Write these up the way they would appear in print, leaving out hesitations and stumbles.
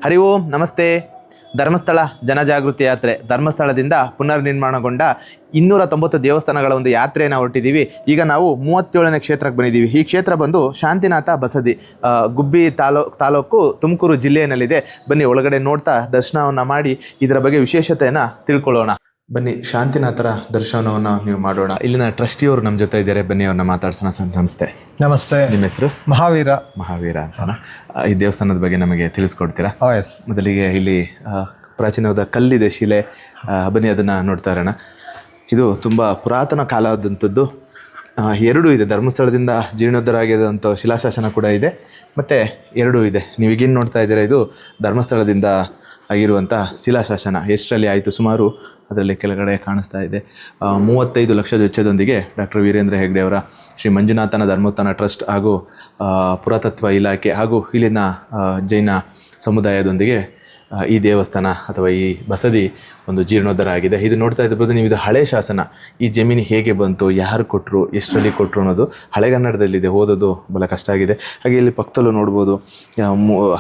ಹರಿ ಓಂ ನಮಸ್ತೆ. ಧರ್ಮಸ್ಥಳ ಜನಜಾಗೃತಿ ಯಾತ್ರೆ ಧರ್ಮಸ್ಥಳದಿಂದ ಪುನರ್ನಿರ್ಮಾಣಗೊಂಡ 290 ದೇವಸ್ಥಾನಗಳ ಒಂದು ಯಾತ್ರೆಯನ್ನು ಹೊರಟಿದ್ದೀವಿ. ಈಗ ನಾವು 37ನೇ ಕ್ಷೇತ್ರಕ್ಕೆ ಬಂದಿದ್ದೀವಿ. ಈ ಕ್ಷೇತ್ರ ಬಂದು ಶಾಂತಿನಾಥ ಬಸದಿ, ಗುಬ್ಬಿ ತಾಲೂಕು ತುಮಕೂರು ಜಿಲ್ಲೆಯಲ್ಲಿದೆ. ಬನ್ನಿ ಒಳಗಡೆ ನೋಡ್ತಾ ದರ್ಶನವನ್ನು ಮಾಡಿ ಇದರ ಬಗ್ಗೆ ವಿಶೇಷತೆಯನ್ನು ತಿಳ್ಕೊಳ್ಳೋಣ. ಬನ್ನಿ ಶಾಂತಿನಾಥರ ದರ್ಶನವನ್ನು ನೀವು ಮಾಡೋಣ. ಇಲ್ಲಿನ ಟ್ರಸ್ಟಿಯವರು ನಮ್ಮ ಜೊತೆ ಇದ್ದಾರೆ, ಬನ್ನಿ ಅವ್ರನ್ನ ಮಾತಾಡ್ಸೋಣ. ಸರ್ ನಮಸ್ತೆ. ನಮಸ್ತೆ. ನಿಮ್ಮ ಹೆಸರು? ಮಹಾವೀರ ಅಂತ. ಈ ದೇವಸ್ಥಾನದ ಬಗ್ಗೆ ನಮಗೆ ತಿಳಿಸ್ಕೊಡ್ತೀರಾ? ಎಸ್. ಮೊದಲಿಗೆ ಇಲ್ಲಿ ಪ್ರಾಚೀನವಾದ ಕಲ್ಲಿದೆ, ಶಿಲೆ. ಬನ್ನಿ ಅದನ್ನು ನೋಡ್ತಾ ಇರೋಣ. ಇದು ತುಂಬ ಪುರಾತನ ಕಾಲದಂಥದ್ದು. 2 ಇದೆ, ಧರ್ಮಸ್ಥಳದಿಂದ ಜೀರ್ಣೋದ್ಧಾರ ಆಗಿರೋಂಥ ಶಿಲಾಶಾಸನ ಕೂಡ ಇದೆ, ಮತ್ತು 2 ಇದೆ. ನೀವು ಈಗೇನು ನೋಡ್ತಾ ಇದ್ದೀರಾ, ಇದು ಧರ್ಮಸ್ಥಳದಿಂದ ಆಗಿರುವಂಥ ಶಿಲಾಶಾಸನ. ಎಷ್ಟರಲ್ಲಿ ಆಯಿತು ಸುಮಾರು, ಅದರಲ್ಲಿ ಕೆಳಗಡೆ ಕಾಣಿಸ್ತಾ ಇದೆ. 35 ಲಕ್ಷದ ವೆಚ್ಚದೊಂದಿಗೆ ಡಾಕ್ಟರ್ ವೀರೇಂದ್ರ ಹೆಗ್ಡೆ ಅವರ ಶ್ರೀ ಮಂಜುನಾಥನ ಧರ್ಮೋತ್ಥಾನ ಟ್ರಸ್ಟ್ ಹಾಗೂ ಪುರಾತತ್ವ ಇಲಾಖೆ ಹಾಗೂ ಇಲ್ಲಿನ ಜೈನ ಸಮುದಾಯದೊಂದಿಗೆ ಈ ದೇವಸ್ಥಾನ ಅಥವಾ ಈ ಬಸದಿ ಒಂದು ಜೀರ್ಣೋದ್ಧಾರ ಆಗಿದೆ. ಇದು ನೋಡ್ತಾ ಇದ್ಬೋದು ನೀವು, ಇದು ಹಳೆ ಶಾಸನ. ಈ ಜಮೀನು ಹೇಗೆ ಬಂತು, ಯಾರು ಕೊಟ್ಟರು, ಎಷ್ಟರಲ್ಲಿ ಕೊಟ್ಟರು ಅನ್ನೋದು ಹಳೆಗನ್ನಡದಲ್ಲಿದೆ, ಓದೋದು ಬಹಳ ಕಷ್ಟ ಆಗಿದೆ. ಹಾಗೆ ಇಲ್ಲಿ ಪಕ್ಕದಲ್ಲೂ ನೋಡ್ಬೋದು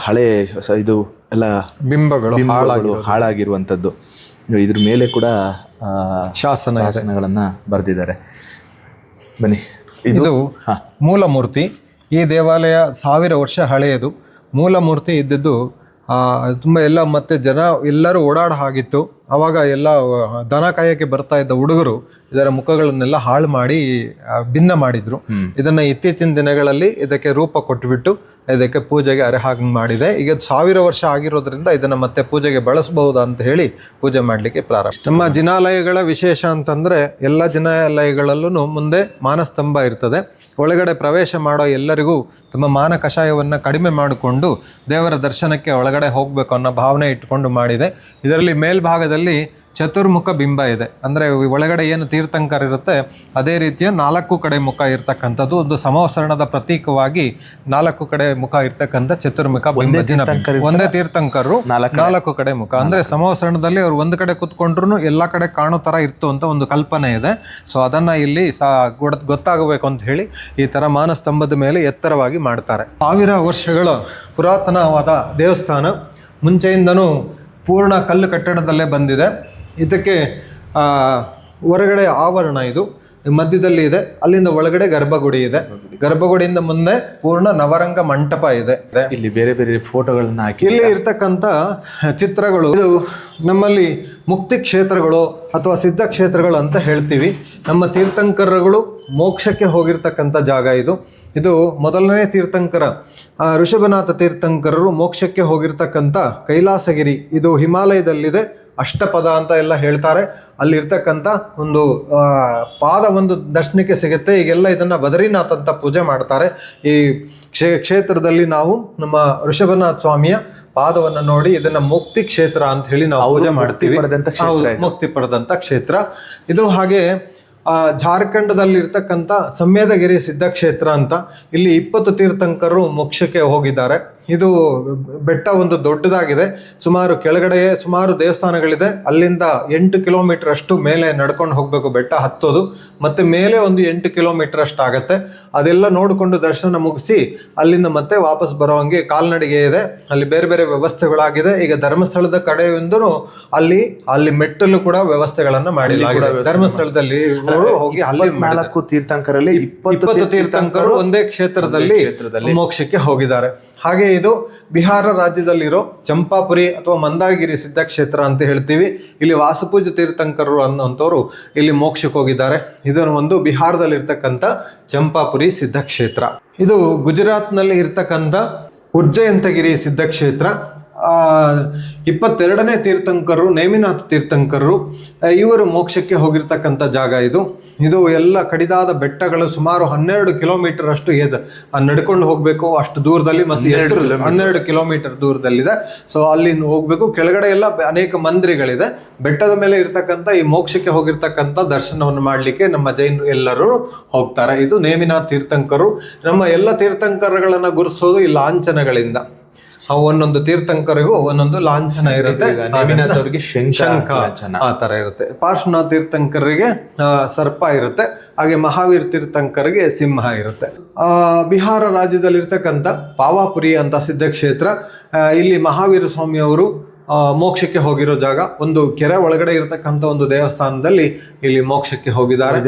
ಹಳೆ ಇದು ಎಲ್ಲ ಬಿಂಬಗಳು ಹಾಳಾಗಿರುವಂಥದ್ದು. ಇದ್ರ ಮೇಲೆ ಕೂಡ ಶಾಸನಗಳನ್ನು ಬರೆದಿದ್ದಾರೆ. ಬನ್ನಿ, ಇದು ಮೂಲ ಮೂರ್ತಿ. ಈ ದೇವಾಲಯ 1000 ವರ್ಷ ಹಳೆಯದು. ಮೂಲ ಮೂರ್ತಿ ಇದ್ದದ್ದು ತುಂಬ ಎಲ್ಲ ಮತ್ತೆ ಜನ ಎಲ್ಲರೂ ಓಡಾಡ ಹಾಗಿತ್ತು. ಆವಾಗ ಎಲ್ಲ ದನ ಕಾಯಕ್ಕೆ ಬರ್ತಾ ಇದ್ದ ಹುಡುಗರು ಇದರ ಮುಖಗಳನ್ನೆಲ್ಲ ಹಾಳು ಮಾಡಿ ಭಿನ್ನ ಮಾಡಿದ್ರು. ಇದನ್ನ ಇತ್ತೀಚಿನ ದಿನಗಳಲ್ಲಿ ಇದಕ್ಕೆ ರೂಪ ಕೊಟ್ಟುಬಿಟ್ಟು ಇದಕ್ಕೆ ಪೂಜೆಗೆ ಅರೆಹಾಗೆ ಮಾಡಿದೆ. ಈಗ 1000 ವರ್ಷ ಆಗಿರೋದ್ರಿಂದ ಇದನ್ನ ಮತ್ತೆ ಪೂಜೆಗೆ ಬಳಸಬಹುದು ಅಂತ ಹೇಳಿ ಪೂಜೆ ಮಾಡಲಿಕ್ಕೆ ಪ್ರಾರಂಭ. ನಮ್ಮ ಜಿನಾಲಯಗಳ ವಿಶೇಷ ಅಂತಂದ್ರೆ ಎಲ್ಲ ಜಿನಾಲಯಗಳಲ್ಲೂ ಮುಂದೆ ಮಾನಸ್ತಂಭ ಇರ್ತದೆ. ಒಳಗಡೆ ಪ್ರವೇಶ ಮಾಡೋ ಎಲ್ಲರಿಗೂ ತಮ್ಮ ಮಾನ ಕಷಾಯವನ್ನು ಕಡಿಮೆ ಮಾಡಿಕೊಂಡು ದೇವರ ದರ್ಶನಕ್ಕೆ ಒಳಗಡೆ ಹೋಗಬೇಕು ಅನ್ನೋ ಭಾವನೆ ಇಟ್ಕೊಂಡು ಮಾಡಿದೆ. ಇದರಲ್ಲಿ ಮೇಲ್ಭಾಗದಲ್ಲಿ ಚತುರ್ಮುಖ ಬಿಂಬ ಇದೆ. ಅಂದರೆ ಒಳಗಡೆ ಏನು ತೀರ್ಥಂಕರ ಇರುತ್ತೆ ಅದೇ ರೀತಿಯ 4 ಕಡೆ ಮುಖ ಇರ್ತಕ್ಕಂಥದ್ದು. ಒಂದು ಸಮವಸರಣದ ಪ್ರತೀಕವಾಗಿ 4 ಕಡೆ ಮುಖ ಇರ್ತಕ್ಕಂಥ ಚತುರ್ಮುಖ ಬಿಂಬ. ಒಂದೇ ತೀರ್ಥಂಕರು 4 ಕಡೆ ಮುಖ. ಅಂದರೆ ಸಮವಸರಣದಲ್ಲಿ ಅವ್ರು ಒಂದು ಕಡೆ ಕೂತ್ಕೊಂಡ್ರು ಎಲ್ಲ ಕಡೆ ಕಾಣೋ ಥರ ಇತ್ತು ಅಂತ ಒಂದು ಕಲ್ಪನೆ ಇದೆ. ಸೊ ಅದನ್ನು ಇಲ್ಲಿ ಗೊತ್ತಾಗಬೇಕು ಅಂತ ಹೇಳಿ ಈ ಥರ ಮಾನಸ್ತಂಭದ ಮೇಲೆ ಎತ್ತರವಾಗಿ ಮಾಡ್ತಾರೆ. 1000 ವರ್ಷಗಳ ಪುರಾತನವಾದ ದೇವಸ್ಥಾನ. ಮುಂಚೆಯಿಂದನೂ ಪೂರ್ಣ ಕಲ್ಲು ಕಟ್ಟಡದಲ್ಲೇ ಬಂದಿದೆ. ಇದಕ್ಕೆ ಹೊರಗಡೆ ಆವರಣ ಇದು ಮಧ್ಯದಲ್ಲಿ ಇದೆ. ಅಲ್ಲಿಂದ ಒಳಗಡೆ ಗರ್ಭಗುಡಿ ಇದೆ. ಗರ್ಭಗುಡಿಯಿಂದ ಮುಂದೆ ಪೂರ್ಣ ನವರಂಗ ಮಂಟಪ ಇದೆ. ಇಲ್ಲಿ ಬೇರೆ ಬೇರೆ ಫೋಟೋಗಳನ್ನ ಹಾಕಿ ಇಲ್ಲಿ ಇರ್ತಕ್ಕಂಥ ಚಿತ್ರಗಳು. ಇದು ನಮ್ಮಲ್ಲಿ ಮುಕ್ತಿ ಕ್ಷೇತ್ರಗಳು ಅಥವಾ ಸಿದ್ಧ ಕ್ಷೇತ್ರಗಳು ಅಂತ ಹೇಳ್ತೀವಿ. ನಮ್ಮ ತೀರ್ಥಂಕರಗಳು ಮೋಕ್ಷಕ್ಕೆ ಹೋಗಿರ್ತಕ್ಕಂಥ ಜಾಗ ಇದು. ಇದು ಮೊದಲನೇ ತೀರ್ಥಂಕರ ಋಷಭನಾಥ ತೀರ್ಥಂಕರರು ಮೋಕ್ಷಕ್ಕೆ ಹೋಗಿರ್ತಕ್ಕಂಥ ಕೈಲಾಸಗಿರಿ. ಇದು ಹಿಮಾಲಯದಲ್ಲಿದೆ. ಅಷ್ಟಪದ ಅಂತ ಎಲ್ಲ ಹೇಳ್ತಾರೆ. ಅಲ್ಲಿರ್ತಕ್ಕಂಥ ಒಂದು ಪಾದ ಒಂದು ದರ್ಶನಕ್ಕೆ ಸಿಗುತ್ತೆ. ಈಗೆಲ್ಲ ಇದನ್ನ ಬದರಿನಾಥ್ ಅಂತ ಪೂಜೆ ಮಾಡ್ತಾರೆ. ಈ ಕ್ಷೇತ್ರದಲ್ಲಿ ನಾವು ನಮ್ಮ ಋಷಭನಾಥ ಸ್ವಾಮಿಯ ಪಾದವನ್ನು ನೋಡಿ ಇದನ್ನ ಮುಕ್ತಿ ಕ್ಷೇತ್ರ ಅಂತ ಹೇಳಿ ನಾವು ಪೂಜೆ ಮಾಡ್ತೀವಿ. ಮುಕ್ತಿ ಪಡೆದಂತ ಕ್ಷೇತ್ರ ಇದು. ಹಾಗೆ ಜಾರ್ಖಂಡದಲ್ಲಿ ಇರ್ತಕ್ಕಂಥ ಸಮ್ಮೇದಗಿರಿ ಸಿದ್ಧಕ್ಷೇತ್ರ ಅಂತ, ಇಲ್ಲಿ 20 ತೀರ್ಥಂಕರರು ಮೋಕ್ಷಕ್ಕೆ ಹೋಗಿದ್ದಾರೆ. ಇದು ಬೆಟ್ಟ ಒಂದು ದೊಡ್ಡದಾಗಿದೆ. ಕೆಳಗಡೆ ಸುಮಾರು ದೇವಸ್ಥಾನಗಳಿದೆ. ಅಲ್ಲಿಂದ 8 ಕಿಲೋಮೀಟರ್ ಅಷ್ಟು ಮೇಲೆ ನಡ್ಕೊಂಡು ಹೋಗ್ಬೇಕು ಬೆಟ್ಟ ಹತ್ತೋದು. ಮತ್ತೆ ಮೇಲೆ ಒಂದು 8 ಕಿಲೋಮೀಟರ್ ಅಷ್ಟು ಆಗತ್ತೆ. ಅದೆಲ್ಲ ನೋಡಿಕೊಂಡು ದರ್ಶನ ಮುಗಿಸಿ ಅಲ್ಲಿಂದ ಮತ್ತೆ ವಾಪಸ್ ಬರೋವಂಗೆ ಕಾಲ್ನಡಿಗೆ ಇದೆ. ಅಲ್ಲಿ ಬೇರೆ ಬೇರೆ ವ್ಯವಸ್ಥೆಗಳಾಗಿದೆ. ಈಗ ಧರ್ಮಸ್ಥಳದ ಕಡೆಯಿಂದನೂ ಅಲ್ಲಿ ಮೆಟ್ಟಲು ಕೂಡ ವ್ಯವಸ್ಥೆಗಳನ್ನ ಮಾಡಿಲಾಗಿದೆ. ಧರ್ಮಸ್ಥಳದಲ್ಲಿ ಹೋಗಿ ಅಲ್ಲಿ 4 ತೀರ್ಥಂಕರಲ್ಲಿ 20 ತೀರ್ಥಂಕರು ಒಂದೇ ಕ್ಷೇತ್ರದಲ್ಲಿ ಮೋಕ್ಷಕ್ಕೆ ಹೋಗಿದ್ದಾರೆ. ಹಾಗೆ ಇದು ಬಿಹಾರ ರಾಜ್ಯದಲ್ಲಿರೋ ಚಂಪಾಪುರಿ ಅಥವಾ ಮಂದಾಗಿರಿ ಸಿದ್ಧಕ್ಷೇತ್ರ ಅಂತ ಹೇಳ್ತೀವಿ. ಇಲ್ಲಿ ವಾಸಪೂಜ ತೀರ್ಥಂಕರರು ಅನ್ನೋಂಥವ್ರು ಇಲ್ಲಿ ಮೋಕ್ಷಕ್ಕೆ ಹೋಗಿದ್ದಾರೆ. ಇದನ್ನು ಒಂದು ಬಿಹಾರದಲ್ಲಿ ಇರ್ತಕ್ಕಂಥ ಚಂಪಾಪುರಿ ಸಿದ್ಧಕ್ಷೇತ್ರ. ಇದು ಗುಜರಾತ್ನಲ್ಲಿ ಇರ್ತಕ್ಕಂಥ ಉಜ್ಜಯಂತಗಿರಿ ಸಿದ್ಧಕ್ಷೇತ್ರ. 22ನೇ ತೀರ್ಥಂಕರರು ನೇಮಿನಾಥ ತೀರ್ಥಂಕರರು ಇವರು ಮೋಕ್ಷಕ್ಕೆ ಹೋಗಿರ್ತಕ್ಕಂಥ ಜಾಗ ಇದು. ಇದು ಎಲ್ಲ ಕಡಿದಾದ ಬೆಟ್ಟಗಳು. ಸುಮಾರು 12 ಕಿಲೋಮೀಟರ್ ಅಷ್ಟು ನಡ್ಕೊಂಡು ಹೋಗ್ಬೇಕು ಅಷ್ಟು ದೂರದಲ್ಲಿ. ಮತ್ತೆ 12 ಕಿಲೋಮೀಟರ್ ದೂರದಲ್ಲಿದೆ. ಸೊ ಅಲ್ಲಿ ಹೋಗ್ಬೇಕು. ಕೆಳಗಡೆ ಎಲ್ಲ ಅನೇಕ ಮಂದಿರಗಳಿದೆ. ಬೆಟ್ಟದ ಮೇಲೆ ಇರ್ತಕ್ಕಂಥ ಈ ಮೋಕ್ಷಕ್ಕೆ ಹೋಗಿರ್ತಕ್ಕಂಥ ದರ್ಶನವನ್ನು ಮಾಡ್ಲಿಕ್ಕೆ ನಮ್ಮ ಜೈನರು ಎಲ್ಲರೂ ಹೋಗ್ತಾರೆ. ಇದು ನೇಮಿನಾಥ ತೀರ್ಥಂಕರು. ನಮ್ಮ ಎಲ್ಲ ತೀರ್ಥಂಕರಗಳನ್ನ ಗುರುತಿಸೋದು ಈ ಲಾಂಛನಗಳಿಂದ. ಒಂದೊಂದು ತೀರ್ಥಂಕರಿಗೂ ಒಂದೊಂದು ಲಾಂಛನ ಇರುತ್ತೆ. ನೇಮಿನಾಥ್ ಅವ್ರಿಗೆ ಶಂಖ ಆ ತರ ಇರುತ್ತೆ. ಪಾರ್ಶ್ವನಾಥ ತೀರ್ಥಂಕರಿಗೆ ಸರ್ಪ ಇರುತ್ತೆ. ಹಾಗೆ ಮಹಾವೀರ್ ತೀರ್ಥಂಕರಿಗೆ ಸಿಂಹ ಇರುತ್ತೆ. ಬಿಹಾರ ರಾಜ್ಯದಲ್ಲಿರ್ತಕ್ಕಂಥ ಪಾವಾಪುರಿ ಅಂತ ಸಿದ್ಧಕ್ಷೇತ್ರ, ಇಲ್ಲಿ ಮಹಾವೀರ ಸ್ವಾಮಿ ಅವರು ಮೋಕ್ಷಕ್ಕೆ ಹೋಗಿರೋ ಜಾಗ. ಒಂದು ಕೆರೆ ಒಳಗಡೆ ಇರತಕ್ಕಂಥ ಒಂದು ದೇವಸ್ಥಾನದಲ್ಲಿ ಇಲ್ಲಿ ಮೋಕ್ಷಕ್ಕೆ ಹೋಗಿದ್ದಾರೆ.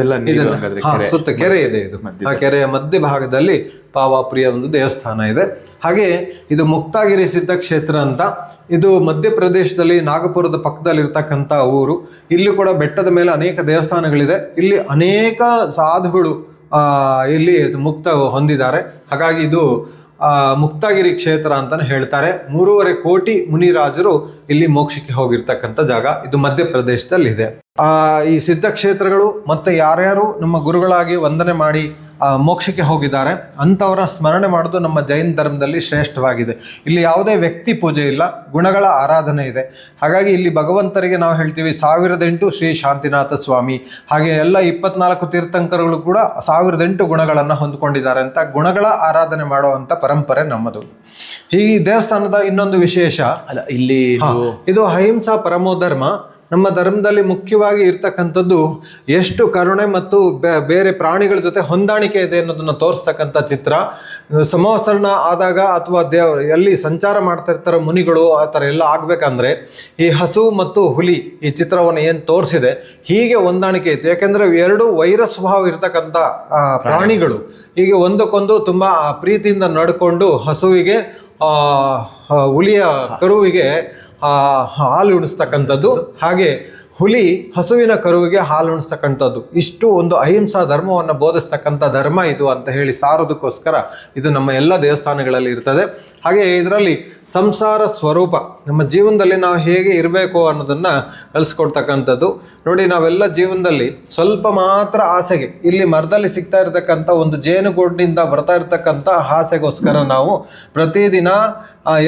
ಸುತ್ತ ಕೆರೆ ಇದೆ. ಇದು ಆ ಕೆರೆಯ ಮಧ್ಯಭಾಗದಲ್ಲಿ ಪಾವಾಪುರಿಯ ಒಂದು ದೇವಸ್ಥಾನ ಇದೆ. ಹಾಗೆ ಇದು ಮುಕ್ತಾಗಿರಿ ಸಿದ್ಧಕ್ಷೇತ್ರ ಅಂತ, ಇದು ಮಧ್ಯಪ್ರದೇಶದಲ್ಲಿ ನಾಗಪುರದ ಪಕ್ಕದಲ್ಲಿ ಇರ್ತಕ್ಕಂಥ ಊರು. ಇಲ್ಲಿ ಕೂಡ ಬೆಟ್ಟದ ಮೇಲೆ ಅನೇಕ ದೇವಸ್ಥಾನಗಳಿದೆ. ಇಲ್ಲಿ ಅನೇಕ ಸಾಧುಗಳು ಇಲ್ಲಿ ಮುಕ್ತ ಹೊಂದಿದ್ದಾರೆ. ಹಾಗಾಗಿ ಇದು ಮುಕ್ತಾಗಿರಿ ಕ್ಷೇತ್ರ ಅಂತಾನೆ ಹೇಳ್ತಾರೆ. 3.5 ಕೋಟಿ ಮುನಿರಾಜರು ಇಲ್ಲಿ ಮೋಕ್ಷಕ್ಕೆ ಹೋಗಿರ್ತಕ್ಕಂಥ ಜಾಗ. ಇದು ಮಧ್ಯಪ್ರದೇಶದಲ್ಲಿ ಇದೆ. ಈ ಸಿದ್ಧಕ್ಷೇತ್ರಗಳು ಮತ್ತೆ ಯಾರ್ಯಾರು ನಮ್ಮ ಗುರುಗಳಾಗಿ ವಂದನೆ ಮಾಡಿ ಮೋಕ್ಷಕ್ಕೆ ಹೋಗಿದ್ದಾರೆ ಅಂಥವರ ಸ್ಮರಣೆ ಮಾಡೋದು ನಮ್ಮ ಜೈನ ಧರ್ಮದಲ್ಲಿ ಶ್ರೇಷ್ಠವಾಗಿದೆ. ಇಲ್ಲಿ ಯಾವುದೇ ವ್ಯಕ್ತಿ ಪೂಜೆ ಇಲ್ಲ, ಗುಣಗಳ ಆರಾಧನೆ ಇದೆ. ಹಾಗಾಗಿ ಇಲ್ಲಿ ಭಗವಂತರಿಗೆ ನಾವು ಹೇಳ್ತೀವಿ 1008 ಶ್ರೀ ಶಾಂತಿನಾಥ ಸ್ವಾಮಿ. ಹಾಗೆ ಎಲ್ಲ 24 ತೀರ್ಥಂಕರುಗಳು ಕೂಡ 1008 ಗುಣಗಳನ್ನು ಹೊಂದ್ಕೊಂಡಿದ್ದಾರೆ ಅಂತ ಗುಣಗಳ ಆರಾಧನೆ ಮಾಡುವಂಥ ಪರಂಪರೆ ನಮ್ಮದು. ಈ ದೇವಸ್ಥಾನದ ಇನ್ನೊಂದು ವಿಶೇಷ ಅಲ್ಲ, ಇಲ್ಲಿ ಇದು ಅಹಿಂಸಾ ಪರಮೋ ಧರ್ಮ. ನಮ್ಮ ಧರ್ಮದಲ್ಲಿ ಮುಖ್ಯವಾಗಿ ಇರ್ತಕ್ಕಂಥದ್ದು ಎಷ್ಟು ಕರುಣೆ ಮತ್ತು ಬೇರೆ ಪ್ರಾಣಿಗಳ ಜೊತೆ ಹೊಂದಾಣಿಕೆ ಇದೆ ಅನ್ನೋದನ್ನ ತೋರಿಸ್ತಕ್ಕಂಥ ಚಿತ್ರ. ಸಂವತ್ಸರಣ ಆದಾಗ ಅಥವಾ ಎಲ್ಲಿ ಸಂಚಾರ ಮಾಡ್ತಾ ಇರ್ತಾರೆ ಮುನಿಗಳು, ಆ ಥರ ಎಲ್ಲ ಆಗ್ಬೇಕಂದ್ರೆ ಈ ಹಸು ಮತ್ತು ಹುಲಿ ಈ ಚಿತ್ರವನ್ನು ಏನು ತೋರಿಸಿದೆ ಹೀಗೆ ಹೊಂದಾಣಿಕೆ ಇತ್ತು. ಯಾಕೆಂದ್ರೆ ಎರಡು ವೈರ ಸ್ವಭಾವ ಇರ್ತಕ್ಕಂಥ ಪ್ರಾಣಿಗಳು ಹೀಗೆ ಒಂದಕ್ಕೊಂದು ತುಂಬಾ ಪ್ರೀತಿಯಿಂದ ನಡ್ಕೊಂಡು ಹಸುವಿಗೆ ಹುಲಿಯ ಕರುವಿಗೆ ಹಾಲು ಉಣಿಸ್ತಕ್ಕಂಥದ್ದು, ಹಾಗೆ ಹುಲಿ ಹಸುವಿನ ಕರುವಿಗೆ ಹಾಲು ಉಣಿಸ್ತಕ್ಕಂಥದ್ದು. ಇಷ್ಟು ಒಂದು ಅಹಿಂಸಾ ಧರ್ಮವನ್ನು ಬೋಧಿಸ್ತಕ್ಕಂಥ ಧರ್ಮ ಇದು ಅಂತ ಹೇಳಿ ಸಾರೋದಕ್ಕೋಸ್ಕರ ಇದು ನಮ್ಮ ಎಲ್ಲ ದೇವಸ್ಥಾನಗಳಲ್ಲಿ ಇರ್ತದೆ. ಹಾಗೆ ಇದರಲ್ಲಿ ಸಂಸಾರ ಸ್ವರೂಪ ನಮ್ಮ ಜೀವನದಲ್ಲಿ ನಾವು ಹೇಗೆ ಇರಬೇಕು ಅನ್ನೋದನ್ನ ಕಲಿಸ್ಕೊಡ್ತಕ್ಕಂಥದ್ದು. ನೋಡಿ, ನಾವೆಲ್ಲ ಜೀವನದಲ್ಲಿ ಸ್ವಲ್ಪ ಮಾತ್ರ ಆಸೆಗೆ ಇಲ್ಲಿ ಮರದಲ್ಲಿ ಸಿಗ್ತಾ ಇರತಕ್ಕಂಥ ಒಂದು ಜೇನುಗೂಡಿನಿಂದ ಬರ್ತಾ ಇರ್ತಕ್ಕಂಥ ಆಸೆಗೋಸ್ಕರ ನಾವು ಪ್ರತಿದಿನ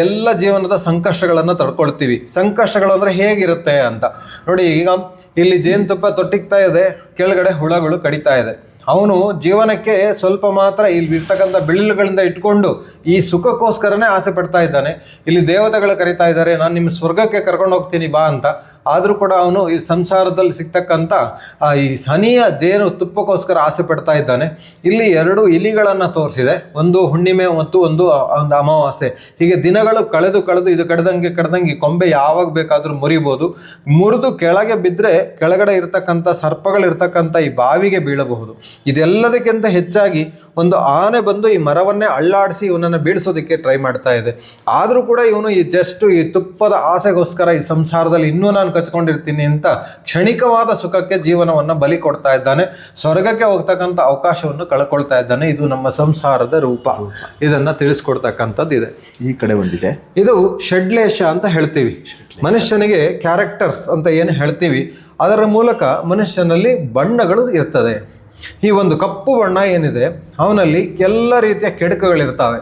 ಎಲ್ಲ ಜೀವನದ ಸಂಕಷ್ಟಗಳನ್ನು ತಡ್ಕೊಳ್ತೀವಿ. ಸಂಕಷ್ಟಗಳು ಅಂದ್ರೆ ಹೇಗಿರುತ್ತೆ ಅಂತ ನೋಡಿ. ಈಗ ಇಲ್ಲಿ ಜೇನುತುಪ್ಪ ತೊಟ್ಟಿಗ್ತಾ ಇದೆ, ಕೆಳಗಡೆ ಹುಳಗಳು ಕಡಿತಾ ಇದೆ. ಅವನು ಜೀವನಕ್ಕೆ ಸ್ವಲ್ಪ ಮಾತ್ರ ಇಲ್ಲಿ ಇರ್ತಕ್ಕಂಥ ಬಿಳಿಲುಗಳಿಂದ ಇಟ್ಕೊಂಡು ಈ ಸುಖಕ್ಕೋಸ್ಕರನೇ ಆಸೆ ಪಡ್ತಾ ಇದ್ದಾನೆ. ಇಲ್ಲಿ ದೇವತೆಗಳು ಕರೀತಾ ಇದ್ದಾರೆ, ನಾನು ನಿಮ್ಮ ಸ್ವರ್ಗಕ್ಕೆ ಕರ್ಕೊಂಡು ಹೋಗ್ತೀನಿ ಬಾ ಅಂತ. ಆದರೂ ಕೂಡ ಅವನು ಈ ಸಂಸಾರದಲ್ಲಿ ಸಿಗ್ತಕ್ಕಂಥ ಈ ಹನಿಯ ಜೇನು ತುಪ್ಪಕ್ಕೋಸ್ಕರ ಆಸೆ ಪಡ್ತಾ ಇದ್ದಾನೆ. ಇಲ್ಲಿ 2 ಇಲಿಗಳನ್ನು ತೋರಿಸಿದೆ, ಒಂದು ಹುಣ್ಣಿಮೆ ಮತ್ತು ಒಂದು ಅಮಾವಾಸ್ಯೆ. ಹೀಗೆ ದಿನಗಳು ಕಳೆದು ಇದು ಕಡ್ದಂಗೆ ಕೊಂಬೆ ಯಾವಾಗ ಬೇಕಾದ್ರೂ ಮುರಿಬಹುದು. ಮುರಿದು ಕೆಳಗೆ ಬಿದ್ದರೆ ಕೆಳಗಡೆ ಇರ್ತಕ್ಕಂಥ ಸರ್ಪಗಳಿರ್ತಕ್ಕಂಥ ಈ ಬಾವಿಗೆ ಬೀಳಬಹುದು. ಇದೆಲ್ಲದಕ್ಕಿಂತ ಹೆಚ್ಚಾಗಿ ಒಂದು ಆನೆ ಬಂದು ಈ ಮರವನ್ನೇ ಅಳ್ಳಾಡಿಸಿ ಇವನನ್ನು ಬೀಳಿಸೋದಕ್ಕೆ ಟ್ರೈ ಮಾಡ್ತಾ ಇದೆ. ಆದರೂ ಕೂಡ ಇವನು ಈ ತುಪ್ಪದ ಆಸೆಗೋಸ್ಕರ ಈ ಸಂಸಾರದಲ್ಲಿ ಇನ್ನೂ ನಾನು ಕಚ್ಕೊಂಡಿರ್ತೀನಿ ಅಂತ ಕ್ಷಣಿಕವಾದ ಸುಖಕ್ಕೆ ಜೀವನವನ್ನು ಬಲಿ ಕೊಡ್ತಾ ಇದ್ದಾನೆ. ಸ್ವರ್ಗಕ್ಕೆ ಹೋಗ್ತಕ್ಕಂಥ ಅವಕಾಶವನ್ನು ಕಳ್ಕೊಳ್ತಾ ಇದ್ದಾನೆ. ಇದು ನಮ್ಮ ಸಂಸಾರದ ರೂಪ. ಇದನ್ನ ತಿಳಿಸ್ಕೊಡ್ತಕ್ಕಂಥದ್ದು ಇದೆ. ಈ ಕಡೆ ಒಂದಿದೆ, ಇದು ಷಡ್ಲೇಶ ಅಂತ ಹೇಳ್ತೀವಿ. ಮನುಷ್ಯನಿಗೆ ಕ್ಯಾರೆಕ್ಟರ್ಸ್ ಅಂತ ಏನು ಹೇಳ್ತೀವಿ, ಅದರ ಮೂಲಕ ಮನುಷ್ಯನಲ್ಲಿ ಬಣ್ಣಗಳು ಇರ್ತದೆ. ಈ ಒಂದು ಕಪ್ಪು ಬಣ್ಣ ಏನಿದೆ ಅವನಲ್ಲಿ ಎಲ್ಲ ರೀತಿಯ ಕೆಡುಕುಗಳಿರ್ತಾವೆ.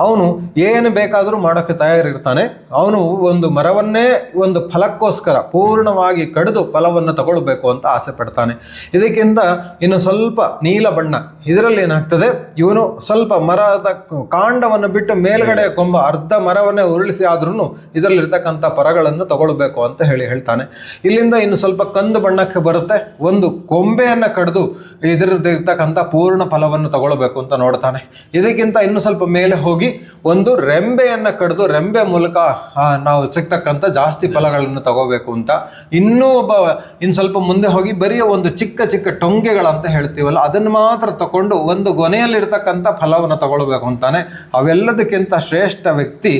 ಅವನು ಏನು ಬೇಕಾದರೂ ಮಾಡೋಕ್ಕೆ ತಯಾರಿರ್ತಾನೆ. ಅವನು ಒಂದು ಮರವನ್ನೇ ಒಂದು ಫಲಕ್ಕೋಸ್ಕರ ಪೂರ್ಣವಾಗಿ ಕಡಿದು ಫಲವನ್ನು ತಗೊಳ್ಬೇಕು ಅಂತ ಆಸೆ ಪಡ್ತಾನೆ. ಇದಕ್ಕಿಂತ ಇನ್ನು ಸ್ವಲ್ಪ ನೀಲ ಬಣ್ಣ, ಇದರಲ್ಲಿ ಏನಾಗ್ತದೆ, ಇವನು ಸ್ವಲ್ಪ ಮರದ ಕಾಂಡವನ್ನು ಬಿಟ್ಟು ಮೇಲ್ಗಡೆ ಕೊಂಬ ಅರ್ಧ ಮರವನ್ನೇ ಉರುಳಿಸಿ ಆದ್ರೂ ಇದರಲ್ಲಿರ್ತಕ್ಕಂಥ ಫಲಗಳನ್ನು ತಗೊಳ್ಬೇಕು ಅಂತ ಹೇಳ್ತಾನೆ. ಇಲ್ಲಿಂದ ಇನ್ನು ಸ್ವಲ್ಪ ಕಂದು ಬಣ್ಣಕ್ಕೆ ಬರುತ್ತೆ, ಒಂದು ಕೊಂಬೆಯನ್ನು ಕಡಿದು ಇದರಲ್ಲಿರ್ತಕ್ಕಂಥ ಪೂರ್ಣ ಫಲವನ್ನು ತಗೊಳ್ಬೇಕು ಅಂತ ನೋಡ್ತಾನೆ. ಇದಕ್ಕಿಂತ ಇನ್ನು ಸ್ವಲ್ಪ ಮೇಲೆ ಹೋಗಿ ಒಂದು ರೆಂಬೆಯನ್ನ ಕಡಿದು ರೆಂಬೆ ಮೂಲಕ ನಾವು ಸಿಗ್ತಕ್ಕಂಥ ಜಾಸ್ತಿ ಫಲಗಳನ್ನು ತಗೋಬೇಕು ಅಂತ. ಇನ್ನು ಸ್ವಲ್ಪ ಮುಂದೆ ಹೋಗಿ ಬರೀ ಒಂದು ಚಿಕ್ಕ ಟೊಂಗೆಗಳಂತ ಹೇಳ್ತೀವಲ್ಲ ಅದನ್ನು ಮಾತ್ರ ತಕೊಂಡು ಒಂದು ಗೊನೆಯಲ್ಲಿರ್ತಕ್ಕಂಥ ಫಲವನ್ನು ತಗೊಳ್ಬೇಕು ಅಂತಾನೆ. ಅವೆಲ್ಲದಕ್ಕಿಂತ ಶ್ರೇಷ್ಠ ವ್ಯಕ್ತಿ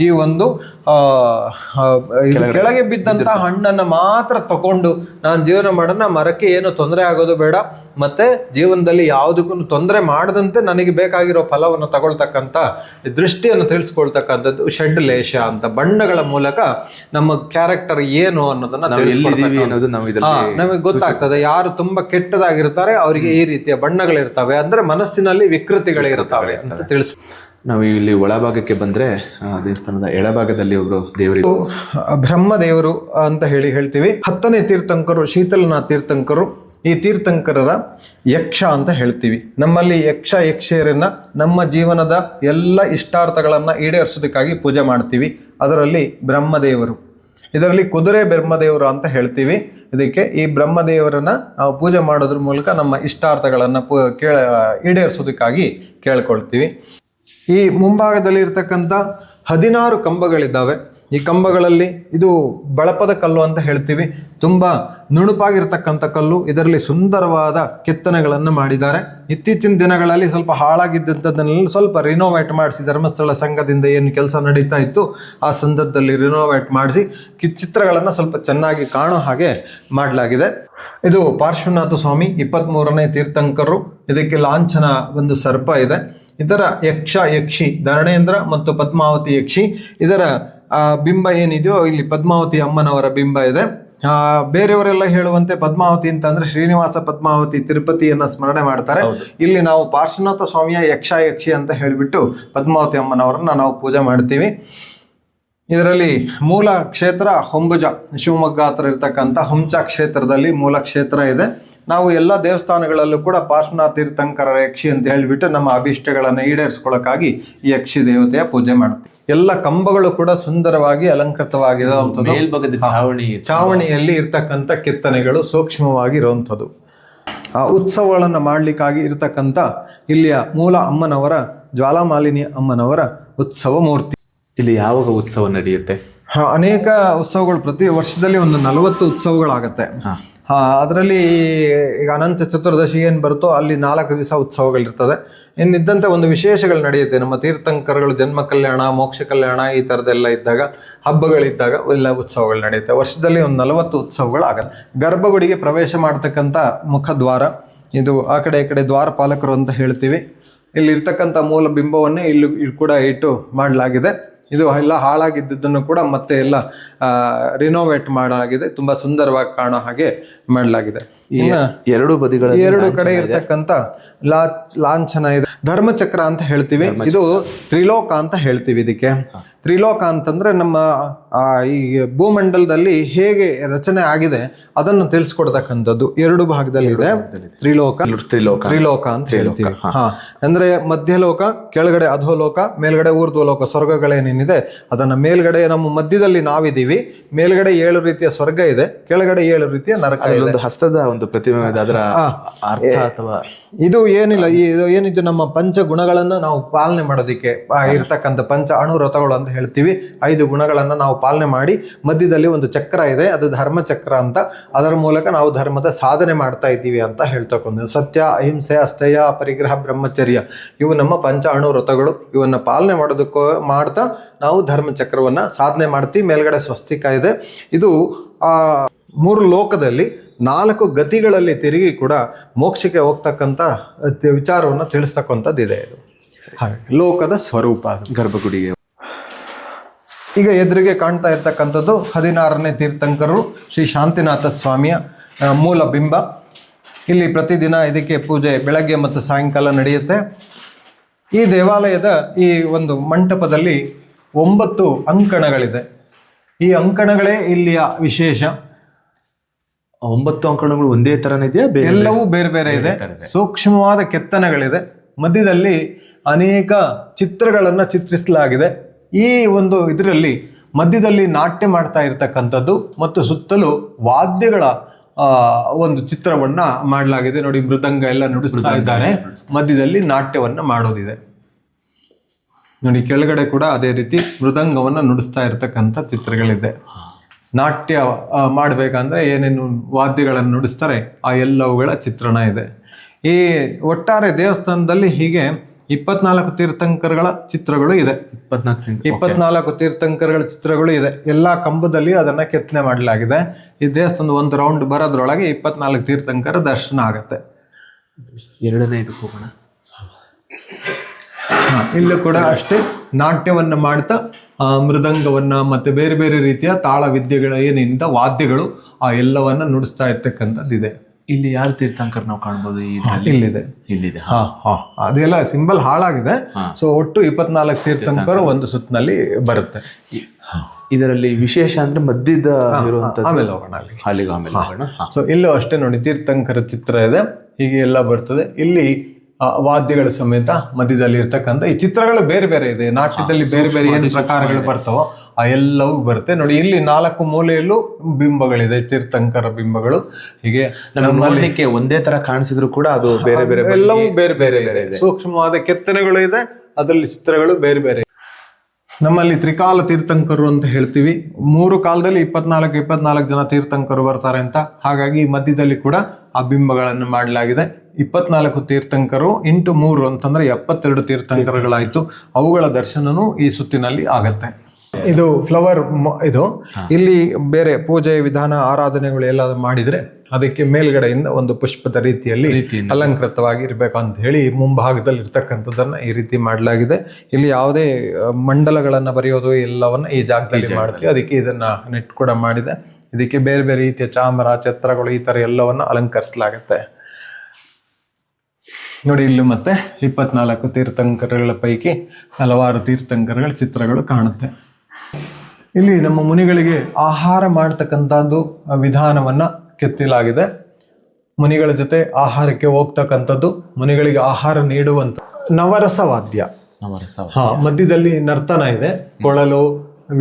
ಈ ಒಂದು ಕೆಳಗೆ ಬಿದ್ದಂತ ಹಣ್ಣನ್ನು ಮಾತ್ರ ತಕೊಂಡು ನಾನು ಜೀವನ ಮಾಡೋಣ, ಮರಕ್ಕೆ ಏನು ತೊಂದರೆ ಆಗೋದು ಬೇಡ, ಮತ್ತೆ ಜೀವನದಲ್ಲಿ ಯಾವುದಕ್ಕೂ ತೊಂದರೆ ಮಾಡದಂತೆ ನನಗೆ ಬೇಕಾಗಿರೋ ಫಲವನ್ನು ತಗೊಳ್ತಕ್ಕಂಥ ದೃಷ್ಟಿಯನ್ನು ತಿಳಿಸ್ಕೊಳ್ತಕ್ಕಂಥದ್ದು ಷಡ್ಲೇಶ ಅಂತ. ಬಣ್ಣಗಳ ಮೂಲಕ ನಮ್ಮ ಕ್ಯಾರೆಕ್ಟರ್ ಏನು ಅನ್ನೋದನ್ನ ನಮಗೆ ಗೊತ್ತಾಗ್ತದೆ. ಯಾರು ತುಂಬಾ ಕೆಟ್ಟದಾಗಿರ್ತಾರೆ ಅವರಿಗೆ ಈ ರೀತಿಯ ಬಣ್ಣಗಳಿರ್ತವೆ, ಅಂದ್ರೆ ಮನಸ್ಸಿನಲ್ಲಿ ವಿಕೃತಿಗಳಿರ್ತವೆ ಅಂತ ತಿಳಿಸ್. ನಾವು ಇಲ್ಲಿ ಒಳಭಾಗಕ್ಕೆ ಬಂದ್ರೆ ದೇವಸ್ಥಾನದ ಎಡಭಾಗದಲ್ಲಿ ಒಬ್ರು ದೇವರು, ಬ್ರಹ್ಮದೇವರು ಅಂತ ಹೇಳ್ತೀವಿ. 10ನೇ ತೀರ್ಥಂಕರು ಶೀತಲನಾಥ ತೀರ್ಥಂಕರು ಈ ತೀರ್ಥಂಕರರ ಯಕ್ಷ ಅಂತ ಹೇಳ್ತೀವಿ. ನಮ್ಮಲ್ಲಿ ಯಕ್ಷ ಯಕ್ಷೆಯರನ್ನ ನಮ್ಮ ಜೀವನದ ಎಲ್ಲ ಇಷ್ಟಾರ್ಥಗಳನ್ನ ಈಡೇರಿಸೋದಕ್ಕಾಗಿ ಪೂಜೆ ಮಾಡ್ತೀವಿ. ಅದರಲ್ಲಿ ಬ್ರಹ್ಮದೇವರು, ಇದರಲ್ಲಿ ಕುದುರೆ ಬ್ರಹ್ಮದೇವರು ಅಂತ ಹೇಳ್ತೀವಿ. ಇದಕ್ಕೆ ಈ ಬ್ರಹ್ಮದೇವರನ್ನ ನಾವು ಪೂಜೆ ಮಾಡೋದ್ರ ಮೂಲಕ ನಮ್ಮ ಇಷ್ಟಾರ್ಥಗಳನ್ನು ಈಡೇರಿಸೋದಕ್ಕಾಗಿ ಕೇಳ್ಕೊಳ್ತೀವಿ. ಈ ಮುಂಭಾಗದಲ್ಲಿ ಇರ್ತಕ್ಕಂಥ 16 ಕಂಬಗಳಿದ್ದಾವೆ. ಈ ಕಂಬಗಳಲ್ಲಿ ಇದು ಬಳಪದ ಕಲ್ಲು ಅಂತ ಹೇಳ್ತೀವಿ. ತುಂಬ ನುಣುಪಾಗಿರ್ತಕ್ಕಂಥ ಕಲ್ಲು. ಇದರಲ್ಲಿ ಸುಂದರವಾದ ಕೆತ್ತನೆಗಳನ್ನು ಮಾಡಿದ್ದಾರೆ. ಇತ್ತೀಚಿನ ದಿನಗಳಲ್ಲಿ ಸ್ವಲ್ಪ ಹಾಳಾಗಿದ್ದಂಥದ್ದನ್ನೆಲ್ಲ ಸ್ವಲ್ಪ ರಿನೋವೇಟ್ ಮಾಡಿಸಿ, ಧರ್ಮಸ್ಥಳ ಸಂಘದಿಂದ ಏನು ಕೆಲಸ ನಡೀತಾ ಇತ್ತು ಆ ಸಂದರ್ಭದಲ್ಲಿ ರಿನೋವೇಟ್ ಮಾಡಿಸಿ ಚಿತ್ರಗಳನ್ನು ಸ್ವಲ್ಪ ಚೆನ್ನಾಗಿ ಕಾಣೋ ಹಾಗೆ ಮಾಡಲಾಗಿದೆ. ಇದು ಪಾರ್ಶ್ವನಾಥ ಸ್ವಾಮಿ 23ನೇ ತೀರ್ಥಂಕರರು. ಇದಕ್ಕೆ ಲಾಂಛನ ಒಂದು ಸರ್ಪ ಇದೆ. ಇದರ ಯಕ್ಷ ಯಕ್ಷಿ ಧರಣೇಂದ್ರ ಮತ್ತು ಪದ್ಮಾವತಿ ಯಕ್ಷಿ, ಇದರ ಬಿಂಬ ಏನಿದೆಯೋ ಇಲ್ಲಿ ಪದ್ಮಾವತಿ ಅಮ್ಮನವರ ಬಿಂಬ ಇದೆ. ಬೇರೆಯವರೆಲ್ಲ ಹೇಳುವಂತೆ ಪದ್ಮಾವತಿ ಅಂತಂದ್ರೆ ಶ್ರೀನಿವಾಸ ಪದ್ಮಾವತಿ ತಿರುಪತಿಯನ್ನ ಸ್ಮರಣೆ ಮಾಡ್ತಾರೆ. ಇಲ್ಲಿ ನಾವು ಪಾರ್ಶ್ವನಾಥ ಸ್ವಾಮಿಯ ಯಕ್ಷ ಯಕ್ಷಿ ಅಂತ ಹೇಳಿಬಿಟ್ಟು ಪದ್ಮಾವತಿ ಅಮ್ಮನವರನ್ನ ನಾವು ಪೂಜೆ ಮಾಡ್ತೀವಿ. ಇದರಲ್ಲಿ ಮೂಲ ಕ್ಷೇತ್ರ ಹೊಂಬುಜ, ಶಿವಮೊಗ್ಗ ಹತ್ರ ಇರ್ತಕ್ಕಂಥ ಹುಂಚ ಕ್ಷೇತ್ರದಲ್ಲಿ ಮೂಲ ಕ್ಷೇತ್ರ ಇದೆ. ನಾವು ಎಲ್ಲ ದೇವಸ್ಥಾನಗಳಲ್ಲೂ ಕೂಡ ಪಾರ್ಶ್ವನಾಥ ತೀರ್ಥಂಕರರ ಯಕ್ಷಿ ಅಂತ ಹೇಳಿಬಿಟ್ಟು ನಮ್ಮ ಅಭಿಷ್ಟಗಳನ್ನು ಈಡೇರಿಸ್ಕೊಳ್ಳೋಕ್ಕಾಗಿ ಈ ಯಕ್ಷಿ ದೇವತೆಯ ಪೂಜೆ ಮಾಡ್ತೀವಿ. ಎಲ್ಲ ಕಂಬಗಳು ಕೂಡ ಸುಂದರವಾಗಿ ಅಲಂಕೃತವಾಗಿರುವಂಥದ್ದು. ಚಾವಣಿಯಲ್ಲಿ ಇರ್ತಕ್ಕಂಥ ಕೆತ್ತನೆಗಳು ಸೂಕ್ಷ್ಮವಾಗಿ ಇರುವಂಥದ್ದು. ಆ ಉತ್ಸವಗಳನ್ನು ಮಾಡಲಿಕ್ಕಾಗಿ ಇರ್ತಕ್ಕಂಥ ಇಲ್ಲಿಯ ಮೂಲ ಅಮ್ಮನವರ ಜ್ವಾಲಾಮಾಲಿನಿ ಅಮ್ಮನವರ ಉತ್ಸವ ಮೂರ್ತಿ. ಇಲ್ಲಿ ಯಾವಾಗ ಉತ್ಸವ ನಡೆಯುತ್ತೆ? ಅನೇಕ ಉತ್ಸವಗಳು, ಪ್ರತಿ ವರ್ಷದಲ್ಲಿ ಒಂದು 40 ಉತ್ಸವಗಳಾಗತ್ತೆ. ಅದರಲ್ಲಿ ಈಗ ಅನಂತ ಚತುರ್ದಶಿ ಏನು ಬರುತ್ತೋ ಅಲ್ಲಿ 4 ದಿವಸ ಉತ್ಸವಗಳಿರ್ತದೆ. ಇನ್ನಿದ್ದಂತೆ ಒಂದು ವಿಶೇಷಗಳು ನಡೆಯುತ್ತೆ. ನಮ್ಮ ತೀರ್ಥಂಕರಗಳು ಜನ್ಮ ಕಲ್ಯಾಣ, ಮೋಕ್ಷ ಕಲ್ಯಾಣ ಈ ಥರದ್ದೆಲ್ಲ ಇದ್ದಾಗ, ಹಬ್ಬಗಳಿದ್ದಾಗ ಎಲ್ಲ ಉತ್ಸವಗಳು ನಡೆಯುತ್ತೆ. ವರ್ಷದಲ್ಲಿ ಒಂದು 40 ಉತ್ಸವಗಳಾಗತ್ತೆ. ಗರ್ಭಗುಡಿಗೆ ಪ್ರವೇಶ ಮಾಡ್ತಕ್ಕಂಥ ಮುಖದ್ವಾರ ಇದು. ಆ ಕಡೆ ಈ ಕಡೆ ದ್ವಾರಪಾಲಕರು ಅಂತ ಹೇಳ್ತೀವಿ. ಇಲ್ಲಿ ಇರ್ತಕ್ಕಂಥ ಮೂಲ ಬಿಂಬವನ್ನೇ ಇಲ್ಲಿ ಕೂಡ ಇಟ್ಟು ಮಾಡಲಾಗಿದೆ. ಇದು ಎಲ್ಲ ಹಾಳಾಗಿದ್ದನ್ನು ಕೂಡ ಮತ್ತೆ ಎಲ್ಲ ರಿನೋವೇಟ್ ಮಾಡಲಾಗಿದೆ. ತುಂಬಾ ಸುಂದರವಾಗಿ ಕಾಣೋ ಹಾಗೆ ಮಾಡಲಾಗಿದೆ. ಎರಡು ಕಡೆ ಇರ್ತಕ್ಕಂಥ ಲಾಂಛನ ಇದೆ. ಧರ್ಮಚಕ್ರ ಅಂತ ಹೇಳ್ತೀವಿ. ಇದು ತ್ರಿಲೋಕ ಅಂತ ಹೇಳ್ತೀವಿ. ಇದಕ್ಕೆ ತ್ರಿಲೋಕ ಅಂತಂದ್ರೆ ನಮ್ಮ ಈ ಭೂಮಂಡಲದಲ್ಲಿ ಹೇಗೆ ರಚನೆ ಆಗಿದೆ ಅದನ್ನು ತಿಳಿಸ್ಕೊಡ್ತಕ್ಕಂಥದ್ದು. 2 ಭಾಗದಲ್ಲಿ ಇದೆ. ತ್ರಿಲೋಕ ಅಂತ ಹೇಳ್ತೀವಿ. ಅಂದ್ರೆ ಮಧ್ಯಲೋಕ, ಕೆಳಗಡೆ ಅಧೋಲೋಕ, ಮೇಲ್ಗಡೆ ಊರ್ಧ್ವಲೋಕ, ಸ್ವರ್ಗಗಳೇನೇನಿದೆ ಅದನ್ನ ಮೇಲ್ಗಡೆ ನಮ್ಮ ಮಧ್ಯದಲ್ಲಿ ನಾವಿದ್ದೀವಿ. ಮೇಲ್ಗಡೆ 7 ರೀತಿಯ ಸ್ವರ್ಗ ಇದೆ, ಕೆಳಗಡೆ 7 ರೀತಿಯ ನರಕ ಇದೆ. ಹಸ್ತದ ಒಂದು ಪ್ರತಿಮೆ ಅದರ ಅರ್ಥ ಅಥವಾ ಇದು ಏನಿಲ್ಲ, ಏನಿದ್ದು ನಮ್ಮ ಪಂಚ ಗುಣಗಳನ್ನ ನಾವು ಪಾಲನೆ ಮಾಡೋದಿಕ್ಕೆ ಇರ್ತಕ್ಕಂಥ ಪಂಚ ಅಣುವ್ರತಗಳು ಅಂತ ಹೇಳ್ತೀವಿ. 5 ಗುಣಗಳನ್ನ ನಾವು ಪಾಲನೆ ಮಾಡಿ ಮಧ್ಯದಲ್ಲಿ ಒಂದು ಚಕ್ರ ಇದೆ, ಅದು ಧರ್ಮ ಚಕ್ರ ಅಂತ. ಅದರ ಮೂಲಕ ನಾವು ಧರ್ಮದ ಸಾಧನೆ ಮಾಡ್ತಾ ಇದ್ದೀವಿ ಅಂತ ಹೇಳ್ತಕ್ಕಂಥ ಸತ್ಯ, ಅಹಿಂಸೆ, ಅಸ್ಥೇಯ, ಅಪರಿಗ್ರಹ, ಬ್ರಹ್ಮಚರ್ಯ ಇವು ನಮ್ಮ ಪಂಚ ಅಣುವ್ರತಗಳು. ಇವನ್ನ ಪಾಲನೆ ಮಾಡ್ತಾ ನಾವು ಧರ್ಮ ಚಕ್ರವನ್ನ ಸಾಧನೆ ಮಾಡ್ತೀವಿ. ಮೇಲ್ಗಡೆ ಸ್ವಸ್ತಿಕ ಇದೆ. ಇದು 3 ಲೋಕದಲ್ಲಿ 4 ಗತಿಗಳಲ್ಲಿ ತಿರುಗಿ ಕೂಡ ಮೋಕ್ಷಕ್ಕೆ ಹೋಗ್ತಕ್ಕಂಥ ವಿಚಾರವನ್ನು ತಿಳಿಸ್ತಕ್ಕಂಥದ್ದು ಇದೆ. ಇದು ಲೋಕದ ಸ್ವರೂಪ ಗರ್ಭಗುಡಿಗೆ. ಈಗ ಎದುರಿಗೆ ಕಾಣ್ತಾ ಇರ್ತಕ್ಕಂಥದ್ದು 16ನೇ ತೀರ್ಥಂಕರರು ಶ್ರೀ ಶಾಂತಿನಾಥ ಸ್ವಾಮಿಯ ಮೂಲ ಬಿಂಬ. ಇಲ್ಲಿ ಪ್ರತಿದಿನ ಇದಕ್ಕೆ ಪೂಜೆ ಬೆಳಗ್ಗೆ ಮತ್ತು ಸಾಯಂಕಾಲ ನಡೆಯುತ್ತೆ. ಈ ದೇವಾಲಯದ ಈ ಒಂದು ಮಂಟಪದಲ್ಲಿ 9 ಅಂಕಣಗಳಿದೆ. ಈ ಅಂಕಣಗಳೇ ಇಲ್ಲಿಯ ವಿಶೇಷ. 9 ಅಂಕಣಗಳು ಒಂದೇ ತರನೇ ಇದೆಯಾ? ಎಲ್ಲವೂ ಬೇರೆ ಬೇರೆ ಇದೆ. ಸೂಕ್ಷ್ಮವಾದ ಕೆತ್ತನೆಗಳಿದೆ. ಮಧ್ಯದಲ್ಲಿ ಅನೇಕ ಚಿತ್ರಗಳನ್ನ ಚಿತ್ರಿಸಲಾಗಿದೆ. ಈ ಒಂದು ಇದರಲ್ಲಿ ಮಧ್ಯದಲ್ಲಿ ನಾಟ್ಯ ಮಾಡ್ತಾ ಇರ್ತಕ್ಕಂಥದ್ದು ಮತ್ತು ಸುತ್ತಲೂ ವಾದ್ಯಗಳ ಒಂದು ಚಿತ್ರವನ್ನ ಮಾಡಲಾಗಿದೆ. ನೋಡಿ, ಮೃದಂಗ ಎಲ್ಲ ನುಡಿಸ್ತಾ ಇದ್ದಾರೆ. ಮಧ್ಯದಲ್ಲಿ ನಾಟ್ಯವನ್ನ ಮಾಡೋದಿದೆ. ನೋಡಿ, ಕೆಳಗಡೆ ಕೂಡ ಅದೇ ರೀತಿ ಮೃದಂಗವನ್ನ ನುಡಿಸ್ತಾ ಇರ್ತಕ್ಕಂಥ ಚಿತ್ರಗಳಿದೆ. ನಾಟ್ಯ ಮಾಡಬೇಕಂದ್ರೆ ಏನೇನು ವಾದ್ಯಗಳನ್ನು ನುಡಿಸ್ತಾರೆ ಆ ಎಲ್ಲವುಗಳ ಚಿತ್ರಣ ಇದೆ. ಈ ಒಟ್ಟಾರೆ ದೇವಸ್ಥಾನದಲ್ಲಿ ಹೀಗೆ 24 ತೀರ್ಥಂಕರಗಳ ಚಿತ್ರಗಳು ಇದೆ. 24 ತೀರ್ಥಂಕರಗಳ ಚಿತ್ರಗಳು ಇದೆ. ಎಲ್ಲಾ ಕಂಬದಲ್ಲಿ ಅದನ್ನ ಕೆತ್ತನೆ ಮಾಡಲಾಗಿದೆ. ಈ ದೇವಸ್ಥಾನದ ಒಂದು ರೌಂಡ್ ಬರೋದ್ರೊಳಗೆ 24 ತೀರ್ಥಂಕರ ದರ್ಶನ ಆಗತ್ತೆ. 2ನೇ ಇದಕ್ಕೆ ಹೋಗೋಣ. ಇಲ್ಲೂ ಕೂಡ ಅಷ್ಟೇ ನಾಟ್ಯವನ್ನ ಮಾಡ್ತಾ ಮೃದಂಗವನ್ನ ಮತ್ತೆ ಬೇರೆ ಬೇರೆ ರೀತಿಯ ತಾಳ ವಿದ್ಯೆಗಳ ಏನಿಂದ ವಾದ್ಯಗಳು ಆ ಎಲ್ಲವನ್ನ ನುಡಿಸ್ತಾ ಇರ್ತಕ್ಕಂಥದ್ದಿದೆ. ಇಲ್ಲಿ ಯಾರು ತೀರ್ಥಂಕರ ನಾವು ಕಾಣ್ಬೋದು? ಇಲ್ಲಿದೆ. ಅದೆಲ್ಲ ಸಿಂಬಲ್ ಹಾಳಾಗಿದೆ. ಸೊ ಒಟ್ಟು 24 ತೀರ್ಥಂಕರು ಒಂದು ಸುತ್ತಿನಲ್ಲಿ ಬರುತ್ತೆ. ಇದರಲ್ಲಿ ವಿಶೇಷ ಅಂದ್ರೆ ಮಧ್ಯದ ಇರುವಂತದ್ದು. ಆಮೇಲೆ ಹೋಗೋಣ ಅಲ್ಲಿ. ಅಲ್ಲಿಗೆ ಆಮೇಲೆ ಹೋಗೋಣ. ಸೊ ಇಲ್ಲೂ ಅಷ್ಟೇ ನೋಡಿ, ತೀರ್ಥಂಕರ ಚಿತ್ರ ಇದೆ, ಹೀಗೆ ಎಲ್ಲ ಬರ್ತದೆ. ಇಲ್ಲಿ ವಾದ್ಯಗಳ ಸಮೇತ ಮಧ್ಯದಲ್ಲಿ ಇರ್ತಕ್ಕಂಥ ಈ ಚಿತ್ರಗಳು ಬೇರೆ ಬೇರೆ ಇದೆ. ನಾಟ್ಯದಲ್ಲಿ ಬೇರೆ ಬೇರೆ ಏನು ಪ್ರಕಾರಗಳು ಬರ್ತಾವೋ ಆ ಎಲ್ಲವೂ ಬರುತ್ತೆ ನೋಡಿ. ಇಲ್ಲಿ 4 ಮೂಲೆಯಲ್ಲೂ ಬಿಂಬಗಳಿದೆ, ತೀರ್ಥಂಕರ ಬಿಂಬಗಳು. ಹೀಗೆ ನೋಡ್ಲಿಕ್ಕೆ ಒಂದೇ ತರ ಕಾಣಿಸಿದ್ರು ಕೂಡ ಅದು ಬೇರೆ ಬೇರೆ ಎಲ್ಲವೂ ಬೇರೆ ಬೇರೆ ಇದೆ. ಸೂಕ್ಷ್ಮವಾದ ಕೆತ್ತನೆಗಳು ಇದೆ, ಅದರಲ್ಲಿ ಚಿತ್ರಗಳು ಬೇರೆ ಬೇರೆ. ನಮ್ಮಲ್ಲಿ ತ್ರಿಕಾಲ ತೀರ್ಥಂಕರು ಅಂತ ಹೇಳ್ತೀವಿ. 3 ಕಾಲದಲ್ಲಿ 24 ಜನ ತೀರ್ಥಂಕರು ಬರ್ತಾರೆ ಅಂತ. ಹಾಗಾಗಿ ಮಧ್ಯದಲ್ಲಿ ಕೂಡ ಆ ಬಿಂಬಗಳನ್ನು ಮಾಡಲಾಗಿದೆ. 24 ತೀರ್ಥಂಕರು ಇಂಟು 3 ಅಂತಂದ್ರೆ 72 ತೀರ್ಥಂಕರಗಳಾಯ್ತು. ಅವುಗಳ ದರ್ಶನನೂ ಈ ಸುತ್ತಿನಲ್ಲಿ ಆಗತ್ತೆ. ಇದು ಫ್ಲವರ್ ಇದು. ಇಲ್ಲಿ ಬೇರೆ ಪೂಜೆ ವಿಧಾನ ಆರಾಧನೆಗಳು ಎಲ್ಲ ಮಾಡಿದ್ರೆ ಅದಕ್ಕೆ ಮೇಲ್ಗಡೆಯಿಂದ ಒಂದು ಪುಷ್ಪದ ರೀತಿಯಲ್ಲಿ ಅಲಂಕೃತವಾಗಿ ಇರಬೇಕು ಅಂತ ಹೇಳಿ ಮುಂಭಾಗದಲ್ಲಿ ಇರ್ತಕ್ಕಂಥದ್ದನ್ನ ಈ ರೀತಿ ಮಾಡಲಾಗಿದೆ. ಇಲ್ಲಿ ಯಾವುದೇ ಮಂಡಲಗಳನ್ನ ಬರೆಯೋದು ಎಲ್ಲವನ್ನ ಈ ಜಾಗದಲ್ಲಿ ಮಾಡ್ತೀವಿ. ಅದಕ್ಕೆ ಇದನ್ನ ನೆಟ್ ಕೂಡ ಮಾಡಿದೆ. ಇದಕ್ಕೆ ಬೇರೆ ಬೇರೆ ರೀತಿಯ ಚಾಮರ, ಛತ್ರಗಳು, ಈ ತರ ಎಲ್ಲವನ್ನ ಅಲಂಕರಿಸಲಾಗುತ್ತೆ ನೋಡಿ. ಇಲ್ಲಿ ಮತ್ತೆ 24 ತೀರ್ಥಂಕರಗಳ ಪೈಕಿ ಹಲವಾರು ತೀರ್ಥಂಕರಗಳ ಚಿತ್ರಗಳು ಕಾಣುತ್ತೆ. ಇಲ್ಲಿ ನಮ್ಮ ಮುನಿಗಳಿಗೆ ಆಹಾರ ಮಾಡ್ತಕ್ಕಂಥದ್ದು ವಿಧಾನವನ್ನ ಕೆತ್ತಲಾಗಿದೆ. ಮುನಿಗಳ ಜೊತೆ ಆಹಾರಕ್ಕೆ ಹೋಗ್ತಕ್ಕಂಥದ್ದು, ಮುನಿಗಳಿಗೆ ಆಹಾರ ನೀಡುವಂತ ನವರಸ ವಾದ್ಯ. ಮಧ್ಯದಲ್ಲಿ ನರ್ತನ ಇದೆ, ಕೊಳಲು,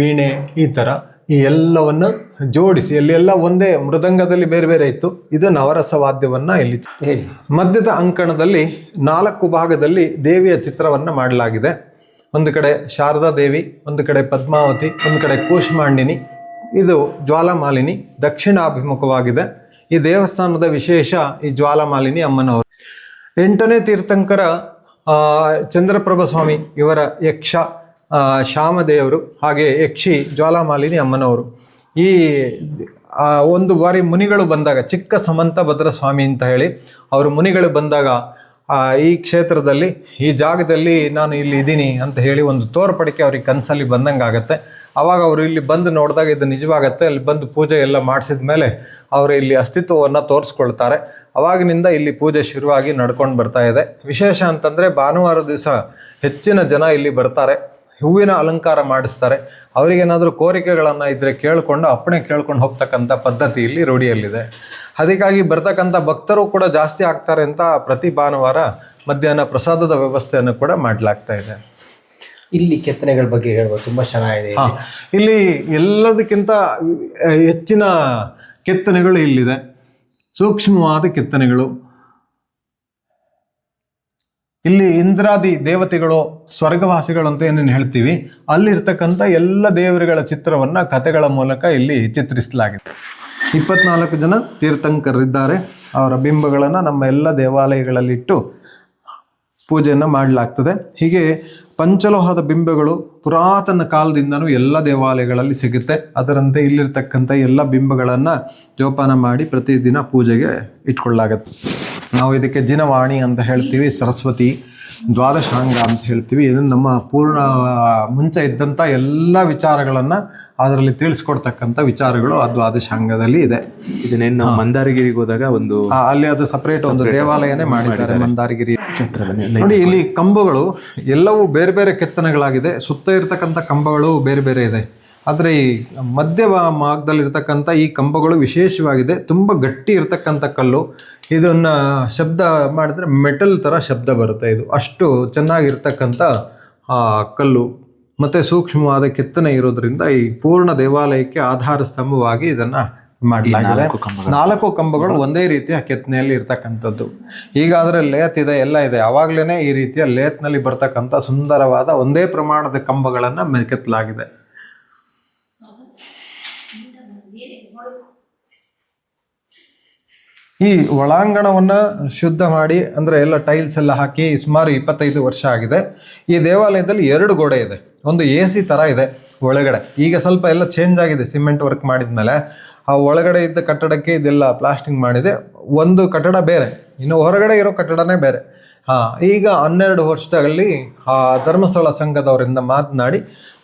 ವೀಣೆ, ಈ ತರ ಈ ಎಲ್ಲವನ್ನ ಜೋಡಿಸಿ, ಎಲ್ಲ ಒಂದೇ ಮೃದಂಗದಲ್ಲಿ ಬೇರೆ ಬೇರೆ ಇತ್ತು. ಇದು ನವರಸ ವಾದ್ಯವನ್ನ ಇಲ್ಲಿ ಮಧ್ಯದ ಅಂಕಣದಲ್ಲಿ 4 ಭಾಗದಲ್ಲಿ ದೇವಿಯ ಚಿತ್ರವನ್ನ ಮಾಡಲಾಗಿದೆ. ಒಂದು ಕಡೆ ಶಾರದಾ ದೇವಿ, ಒಂದು ಕಡೆ ಪದ್ಮಾವತಿ, ಒಂದು ಕಡೆ ಕೂಷ್ಮಾಂಡಿನಿ, ಇದು ಜ್ವಾಲಾಮಾಲಿನಿ ದಕ್ಷಿಣಾಭಿಮುಖವಾಗಿದೆ. ಈ ದೇವಸ್ಥಾನದ ವಿಶೇಷ ಈ ಜ್ವಾಲಾಮಾಲಿನಿ ಅಮ್ಮನವರು. 8ನೇ ತೀರ್ಥಂಕರ ಚಂದ್ರಪ್ರಭ ಸ್ವಾಮಿ, ಇವರ ಯಕ್ಷ ಶ್ಯಾಮದೇವರು, ಹಾಗೆ ಯಕ್ಷಿ ಜ್ವಾಲಾಮಾಲಿನಿ ಅಮ್ಮನವರು. ಈ ಒಂದು ಬಾರಿ ಮುನಿಗಳು ಬಂದಾಗ, ಚಿಕ್ಕ ಸಮಂತ ಭದ್ರ ಸ್ವಾಮಿ ಅಂತ ಹೇಳಿ ಅವರು ಮುನಿಗಳು ಬಂದಾಗ ಈ ಕ್ಷೇತ್ರದಲ್ಲಿ, ಈ ಜಾಗದಲ್ಲಿ ನಾನು ಇಲ್ಲಿ ಇದ್ದೀನಿ ಅಂತ ಹೇಳಿ ಒಂದು ತೋರ್ಪಡಿಕೆ ಅವ್ರಿಗೆ ಕನಸಲ್ಲಿ ಬಂದಂಗೆ ಆಗತ್ತೆ. ಅವಾಗ ಅವರು ಇಲ್ಲಿ ಬಂದು ನೋಡಿದಾಗ ಇದು ನಿಜವಾಗತ್ತೆ. ಅಲ್ಲಿ ಬಂದು ಪೂಜೆ ಎಲ್ಲ ಮಾಡಿಸಿದ ಮೇಲೆ ಅವರು ಇಲ್ಲಿ ಅಸ್ತಿತ್ವವನ್ನು ತೋರಿಸ್ಕೊಳ್ತಾರೆ. ಅವಾಗಿನಿಂದ ಇಲ್ಲಿ ಪೂಜೆ ಶುರುವಾಗಿ ನಡ್ಕೊಂಡು ಬರ್ತಾ ಇದೆ. ವಿಶೇಷ ಅಂತಂದರೆ ಭಾನುವಾರ ದಿವಸ ಹೆಚ್ಚಿನ ಜನ ಇಲ್ಲಿ ಬರ್ತಾರೆ, ಹೂವಿನ ಅಲಂಕಾರ ಮಾಡಿಸ್ತಾರೆ. ಅವರಿಗೇನಾದರೂ ಕೋರಿಕೆಗಳನ್ನು ಇದ್ದರೆ ಕೇಳಿಕೊಂಡು ಅಪ್ಪಣೆ ಕೇಳ್ಕೊಂಡು ಹೋಗ್ತಕ್ಕಂಥ ಪದ್ಧತಿ ಇಲ್ಲಿ ರೂಢಿಯಲ್ಲಿದೆ. ಅದಕ್ಕಾಗಿ ಬರ್ತಕ್ಕಂಥ ಭಕ್ತರು ಕೂಡ ಜಾಸ್ತಿ ಆಗ್ತಾರೆ ಅಂತ ಪ್ರತಿ ಭಾನುವಾರ ಮಧ್ಯಾಹ್ನ ಪ್ರಸಾದದ ವ್ಯವಸ್ಥೆಯನ್ನು ಕೂಡ ಮಾಡಲಾಗ್ತಾ ಇದೆ. ಇಲ್ಲಿ ಕೆತ್ತನೆಗಳ ಬಗ್ಗೆ ಹೇಳ್ಬೋದು, ತುಂಬ ಚೆನ್ನಾಗಿದೆ. ಇಲ್ಲಿ ಎಲ್ಲದಕ್ಕಿಂತ ಹೆಚ್ಚಿನ ಕೆತ್ತನೆಗಳು ಇಲ್ಲಿದೆ, ಸೂಕ್ಷ್ಮವಾದ ಕೆತ್ತನೆಗಳು. ಇಲ್ಲಿ ಇಂದ್ರಾದಿ ದೇವತೆಗಳು, ಸ್ವರ್ಗವಾಸಿಗಳು ಅಂತ ಏನೇನು ಹೇಳ್ತೀವಿ, ಅಲ್ಲಿರ್ತಕ್ಕಂಥ ಎಲ್ಲ ದೇವರುಗಳ ಚಿತ್ರವನ್ನು ಕಥೆಗಳ ಮೂಲಕ ಇಲ್ಲಿ ಚಿತ್ರಿಸಲಾಗಿದೆ. 24 ಜನ ತೀರ್ಥಂಕರಿದ್ದಾರೆ. ಅವರ ಬಿಂಬಗಳನ್ನು ನಮ್ಮ ಎಲ್ಲ ದೇವಾಲಯಗಳಲ್ಲಿಟ್ಟು ಪೂಜೆಯನ್ನು ಮಾಡಲಾಗ್ತದೆ. ಹೀಗೆ ಪಂಚಲೋಹದ ಬಿಂಬಗಳು ಪುರಾತನ ಕಾಲದಿಂದನೂ ಎಲ್ಲ ದೇವಾಲಯಗಳಲ್ಲಿ ಸಿಗುತ್ತೆ. ಅದರಂತೆ ಇಲ್ಲಿರ್ತಕ್ಕಂಥ ಎಲ್ಲ ಬಿಂಬಗಳನ್ನು ಜೋಪಾನ ಮಾಡಿ ಪ್ರತಿದಿನ ಪೂಜೆಗೆ ಇಟ್ಕೊಳ್ಳಾಗತ್ತೆ. ನಾವು ಇದಕ್ಕೆ ಜಿನವಾಣಿ ಅಂತ ಹೇಳ್ತೀವಿ, ಸರಸ್ವತಿ ದ್ವಾದಶಾಂಗ ಅಂತ ಹೇಳ್ತೀವಿ. ಇದನ್ನು ನಮ್ಮ ಪೂರ್ಣ ಮುಂಚೆ ಇದ್ದಂಥ ಎಲ್ಲ ವಿಚಾರಗಳನ್ನು ಅದರಲ್ಲಿ ತಿಳಿಸ್ಕೊಡ್ತಕ್ಕಂಥ ವಿಚಾರಗಳು ಆ ದ್ವಾದಶಾಂಗದಲ್ಲಿ ಇದೆ. ಇದನ್ನೇನು ಮಂದಾರಗಿರಿಗೆ ಹೋದಾಗ ಒಂದು ಅಲ್ಲಿ ಅದು ಸಪರೇಟ್ ಒಂದು ದೇವಾಲಯನೇ ಮಾಡಿದ್ದಾರೆ, ಮಂದಾರಗಿರಿ. ನೋಡಿ ಇಲ್ಲಿ ಕಂಬಗಳು ಎಲ್ಲವೂ ಬೇರೆ ಬೇರೆ ಕೆತ್ತನೆಗಳಾಗಿದೆ. ಸುತ್ತ ಇರ್ತಕ್ಕಂಥ ಕಂಬಗಳು ಬೇರೆ ಬೇರೆ ಇದೆ. ಆದರೆ ಈ ಮಧ್ಯ ಭಾಗದಲ್ಲಿರ್ತಕ್ಕಂಥ ಈ ಕಂಬಗಳು ವಿಶೇಷವಾಗಿದೆ. ತುಂಬ ಗಟ್ಟಿ ಇರ್ತಕ್ಕಂಥ ಕಲ್ಲು. ಇದನ್ನು ಶಬ್ದ ಮಾಡಿದ್ರೆ ಮೆಟಲ್ ಥರ ಶಬ್ದ ಬರುತ್ತೆ. ಇದು ಅಷ್ಟು ಚೆನ್ನಾಗಿರ್ತಕ್ಕಂಥ ಕಲ್ಲು ಮತ್ತು ಸೂಕ್ಷ್ಮವಾದ ಕೆತ್ತನೆ ಇರೋದ್ರಿಂದ ಈ ಪೂರ್ಣ ದೇವಾಲಯಕ್ಕೆ ಆಧಾರ ಸ್ತಂಭವಾಗಿ ಇದನ್ನು ಮಾಡಲಾಗಿದೆ. 4 ಕಂಬಗಳು ಒಂದೇ ರೀತಿಯ ಕೆತ್ತನೆಯಲ್ಲಿ ಇರ್ತಕ್ಕಂಥದ್ದು. ಈಗಾದರೆ ಲೇತ್ ಇದೆ, ಎಲ್ಲ ಇದೆ. ಆವಾಗಲೇ ಈ ರೀತಿಯ ಲೇತ್ನಲ್ಲಿ ಬರ್ತಕ್ಕಂಥ ಸುಂದರವಾದ ಒಂದೇ ಪ್ರಮಾಣದ ಕಂಬಗಳನ್ನು ಕೆತ್ತಲಾಗಿದೆ. ಈ ಒಳಾಂಗಣವನ್ನು ಶುದ್ಧ ಮಾಡಿ, ಅಂದರೆ ಎಲ್ಲ ಟೈಲ್ಸ್ ಎಲ್ಲ ಹಾಕಿ ಸುಮಾರು 25 ವರ್ಷ ಆಗಿದೆ. ಈ ದೇವಾಲಯದಲ್ಲಿ 2 ಗೋಡೆ ಇದೆ. ಒಂದು AC ಥರ ಇದೆ ಒಳಗಡೆ. ಈಗ ಸ್ವಲ್ಪ ಎಲ್ಲ ಚೇಂಜ್ ಆಗಿದೆ, ಸಿಮೆಂಟ್ ವರ್ಕ್ ಮಾಡಿದ್ಮೇಲೆ. ಆ ಒಳಗಡೆ ಇದ್ದ ಕಟ್ಟಡಕ್ಕೆ ಇದೆಲ್ಲ ಪ್ಲಾಸ್ಟಿಂಗ್ ಮಾಡಿದೆ. ಒಂದು ಕಟ್ಟಡ ಬೇರೆ, ಇನ್ನು ಹೊರಗಡೆ ಇರೋ ಕಟ್ಟಡನೇ ಬೇರೆ. ಈಗ 12 ವರ್ಷದಲ್ಲಿ ಆ ಧರ್ಮಸ್ಥಳ ಸಂಘದವರಿಂದ ಮಾತನಾಡಿ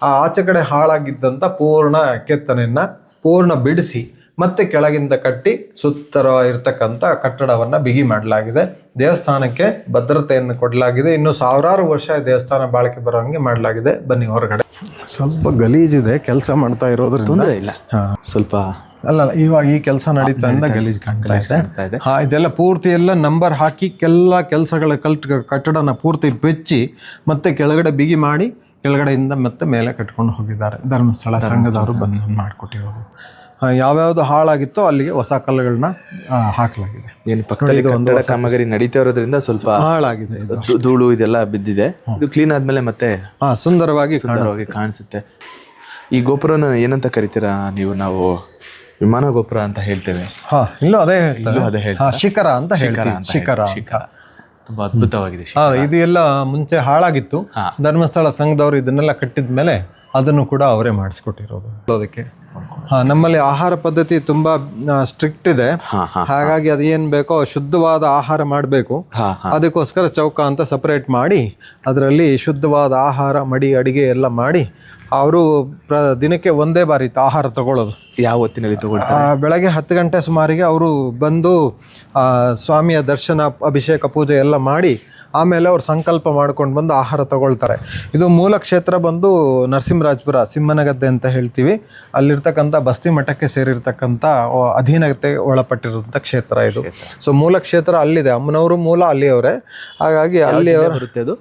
ಆ ಆಚೆ ಕಡೆ ಹಾಳಾಗಿದ್ದಂಥ ಪೂರ್ಣ ಕೆತ್ತನೆಯನ್ನು ಪೂರ್ಣ ಬಿಡಿಸಿ ಮತ್ತೆ ಕೆಳಗಿಂದ ಕಟ್ಟಿ ಸುತ್ತರ ಇರ್ತಕ್ಕಂಥ ಕಟ್ಟಡವನ್ನ ಬಿಗಿ ಮಾಡಲಾಗಿದೆ. ದೇವಸ್ಥಾನಕ್ಕೆ ಭದ್ರತೆಯನ್ನು ಕೊಡಲಾಗಿದೆ. ಇನ್ನು ಸಾವಿರಾರು ವರ್ಷ ದೇವಸ್ಥಾನ ಬಾಳಿಕೆ ಬರೋಂಗೆ ಮಾಡಲಾಗಿದೆ. ಬನ್ನಿ ಹೊರಗಡೆ. ಸ್ವಲ್ಪ ಗಲೀಜಿದೆ ಕೆಲಸ ಮಾಡ್ತಾ ಇರೋದ್ರಿಂದ. ತೊಂದರೆ ಇಲ್ಲ, ಸ್ವಲ್ಪ ಅಲ್ಲ ಇವಾಗ ಈ ಕೆಲಸ ನಡೀತಾ ಗಲೀಜು ಕಾಣ್ತಾ ಇದೆ. ಇದೆಲ್ಲ ಪೂರ್ತಿ ಎಲ್ಲ ನಂಬರ್ ಹಾಕಿ ಎಲ್ಲ ಕೆಲಸಗಳ ಕಟ್ಟಡನ ಪೂರ್ತಿ ಬೆಚ್ಚಿ ಮತ್ತೆ ಕೆಳಗಡೆ ಬಿಗಿ ಮಾಡಿ ಕೆಳಗಡೆಯಿಂದ ಮತ್ತೆ ಮೇಲೆ ಕಟ್ಕೊಂಡು ಹೋಗಿದ್ದಾರೆ. ಧರ್ಮಸ್ಥಳ ಸಂಘದವರು ಬಂದು ಮಾಡಿಕೊಟ್ಟಿರೋದು. ಯಾವ್ಯಾವ್ದು ಹಾಳಾಗಿತ್ತೋ ಅಲ್ಲಿಗೆ ಹೊಸ ಕಲ್ಲುಗಳನ್ನ ಹಾಕಲಾಗಿದೆ. ಏನು ಪಕ್ಕದಲ್ಲಿ ಕಟ್ಟಡ ಕಾಮಗಾರಿ ನಡೀತಾ ಇರೋದ್ರಿಂದ ಸ್ವಲ್ಪ ಹಾಳಾಗಿದೆ, ಧೂಳು ಇದೆಲ್ಲ ಬಿದ್ದಿದೆ. ಇದು ಕ್ಲೀನ್ ಆದ್ಮೇಲೆ ಮತ್ತೆ ಸುಂದರವಾಗಿ ಕಾಣಿಸುತ್ತೆ. ಈ ಗೋಪುರನ ಏನಂತ ಕರಿತೀರಾ ನೀವು? ನಾವು ವಿಮಾನ ಗೋಪುರ ಅಂತ ಹೇಳ್ತೇವೆ. ಇಲ್ಲೂ ಅದೇ ಹೇಳ್ತಾರೆ, ಶಿಖರ ಅಂತ ಹೇಳ್ತೀವಿ. ಶಿಖರ ತುಂಬಾ ಅದ್ಭುತವಾಗಿದೆ. ಇದು ಎಲ್ಲ ಮುಂಚೆ ಹಾಳಾಗಿತ್ತು. ಧರ್ಮಸ್ಥಳ ಸಂಘದವರು ಇದನ್ನೆಲ್ಲ ಕಟ್ಟಿದ ಮೇಲೆ ಅದನ್ನು ಕೂಡ ಅವರೇ ಮಾಡಿಸ್ಕೊಟ್ಟಿರೋದು. ಅದಕ್ಕೆ ನಮ್ಮಲ್ಲಿ ಆಹಾರ ಪದ್ಧತಿ ತುಂಬಾ ಸ್ಟ್ರಿಕ್ಟ್ ಇದೆ. ಹಾಗಾಗಿ ಅದೇನ್ ಬೇಕೋ ಶುದ್ಧವಾದ ಆಹಾರ ಮಾಡಬೇಕು. ಅದಕ್ಕೋಸ್ಕರ ಚೌಕ ಅಂತ ಸಪರೇಟ್ ಮಾಡಿ ಅದರಲ್ಲಿ ಶುದ್ಧವಾದ ಆಹಾರ ಮಡಿ ಅಡಿಗೆ ಎಲ್ಲ ಮಾಡಿ ಅವರು ದಿನಕ್ಕೆ ಒಂದೇ ಬಾರಿ ಆಹಾರ ತಗೊಳ್ಳೋದು. ಯಾವ ಹೊತ್ತಿನಲ್ಲಿ ತಗೊಳ್ತಾರೆ? ಬೆಳಗ್ಗೆ 10 ಗಂಟೆ ಸುಮಾರಿಗೆ ಅವರು ಬಂದು ಸ್ವಾಮಿಯ ದರ್ಶನ, ಅಭಿಷೇಕ, ಪೂಜೆ ಎಲ್ಲ ಮಾಡಿ ಆಮೇಲೆ ಅವ್ರು ಸಂಕಲ್ಪ ಮಾಡ್ಕೊಂಡು ಬಂದು ಆಹಾರ ತಗೊಳ್ತಾರೆ. ಇದು ಮೂಲ ಕ್ಷೇತ್ರ ಬಂದು ನರಸಿಂಹರಾಜಪುರ, ಸಿಂಹನಗದ್ದೆ ಅಂತ ಹೇಳ್ತೀವಿ. ಅಲ್ಲಿರ್ತಕ್ಕಂಥ ಬಸ್ತಿ ಮಠಕ್ಕೆ ಸೇರಿರ್ತಕ್ಕಂಥ ಅಧೀನತೆ ಒಳಪಟ್ಟಿರುವಂಥ ಕ್ಷೇತ್ರ ಇದು. ಸೊ ಮೂಲ ಕ್ಷೇತ್ರ ಅಲ್ಲಿದೆ. ಅಮ್ಮನವರು ಮೂಲ ಅಲ್ಲಿಯವರೇ. ಹಾಗಾಗಿ ಅಲ್ಲಿಯವರು ಬರುತ್ತೆ. ಅದು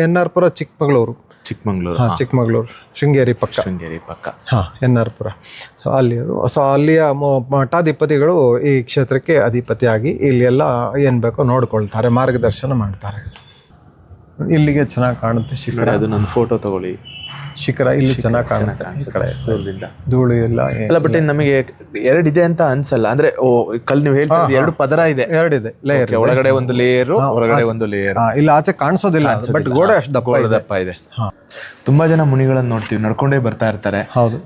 ಎನ್.ಆರ್. ಪುರ, ಚಿಕ್ಕಮಗಳೂರು. ಚಿಕ್ಕಮಗಳೂರು ಶೃಂಗೇರಿ ಪಕ್ಕ. ಎನ್.ಆರ್. ಪುರ. ಸೊ ಅಲ್ಲಿಯವರು. ಸೊ ಅಲ್ಲಿಯ ಮಠಾಧಿಪತಿಗಳು ಈ ಕ್ಷೇತ್ರಕ್ಕೆ ಅಧಿಪತಿಯಾಗಿ ಇಲ್ಲಿ ಎಲ್ಲ ಏನು ಬೇಕೋ ನೋಡ್ಕೊಳ್ತಾರೆ, ಮಾರ್ಗದರ್ಶನ ಮಾಡ್ತಾರೆ. ಇಲ್ಲಿಗೆ ಚೆನ್ನಾಗಿ ಕಾಣುತ್ತೆ ಶಿಖರ. ಅದು ನನ್ನ ಫೋಟೋ ತಗೊಳ್ಳಿ. ಶಿಖರ ಇಲ್ಲಿ ಚೆನ್ನಾಗಿ ಕಾಣುತ್ತೆ. ಧೂಳು ಎಲ್ಲ. ಬಟ್ ನಮಗೆ ಎರಡಿದೆ ಅಂತ ಅನ್ಸಲ್ಲ. ಅಂದ್ರೆ ಕಲ್ ನೀವು ಹೇಳ್ತಾ 2 ಪದರ ಇದೆ. ಎರಡಿದೆ ಲೇಯರ್. ಒಳಗಡೆ ಒಂದು ಲೇಯರ್, ಹೊರಗಡೆ ಒಂದು ಲೇಯರ್. ಇಲ್ಲಿ ಆಚೆ ಕಾಣಿಸೋದಿಲ್ಲ, ಬಟ್ ಗೋಡೆ ಅಷ್ಟು ದಪ್ಪ ಇದೆ. ತುಂಬಾ ಜನ ಮುನಿಗಳನ್ನ ನೋಡ್ತೀವಿ, ನಡ್ಕೊಂಡೇ ಬರ್ತಾ ಇರ್ತಾರೆ. ಹೌದು.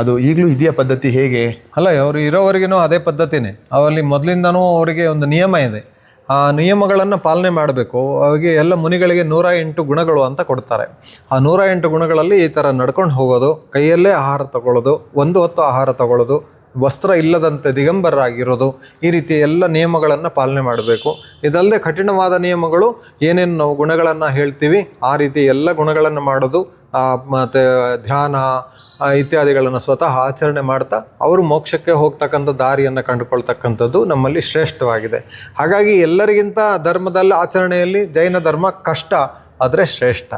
ಅದು ಈಗಲೂ ಇದೆಯಾ ಪದ್ಧತಿ? ಹೇಗೆ? ಅಲ್ಲ, ಅವರು ಇರೋವರೆಗೂ ಅದೇ ಪದ್ಧತಿನೇ. ಅವರಲ್ಲಿ ಮೊದಲಿಂದನೂ ಅವರಿಗೆ ಒಂದು ನಿಯಮ ಇದೆ. ಆ ನಿಯಮಗಳನ್ನು ಪಾಲನೆ ಮಾಡಬೇಕು. ಅವಿಗೆ ಎಲ್ಲ ಮುನಿಗಳಿಗೆ 108 ಗುಣಗಳು ಅಂತ ಕೊಡ್ತಾರೆ. ಆ 108 ಗುಣಗಳಲ್ಲಿ ಈ ಥರ ನಡ್ಕೊಂಡು ಹೋಗೋದು, ಕೈಯಲ್ಲೇ ಆಹಾರ ತಗೊಳ್ಳೋದು, ಒಂದು ಹೊತ್ತು ಆಹಾರ ತಗೊಳ್ಳೋದು, ವಸ್ತ್ರ ಇಲ್ಲದಂತೆ ದಿಗಂಬರರಾಗಿರೋದು, ಈ ರೀತಿ ಎಲ್ಲ ನಿಯಮಗಳನ್ನು ಪಾಲನೆ ಮಾಡಬೇಕು. ಇದಲ್ಲದೆ ಕಠಿಣವಾದ ನಿಯಮಗಳು ಏನೇನು ನಾವು ಗುಣಗಳನ್ನು ಹೇಳ್ತೀವಿ ಆ ರೀತಿ ಎಲ್ಲ ಗುಣಗಳನ್ನು ಮಾಡೋದು, ಮತ್ತು ಧ್ಯಾನ ಇತ್ಯಾದಿಗಳನ್ನು ಸ್ವತಃ ಆಚರಣೆ ಮಾಡ್ತಾ ಅವರು ಮೋಕ್ಷಕ್ಕೆ ಹೋಗ್ತಕ್ಕಂಥ ದಾರಿಯನ್ನು ಕಂಡುಕೊಳ್ತಕ್ಕಂಥದ್ದು ನಮ್ಮಲ್ಲಿ ಶ್ರೇಷ್ಠವಾಗಿದೆ. ಹಾಗಾಗಿ ಎಲ್ಲರಿಗಿಂತ ಧರ್ಮದಲ್ಲಿ ಆಚರಣೆಯಲ್ಲಿ ಜೈನ ಧರ್ಮ ಕಷ್ಟ, ಆದರೆ ಶ್ರೇಷ್ಠ.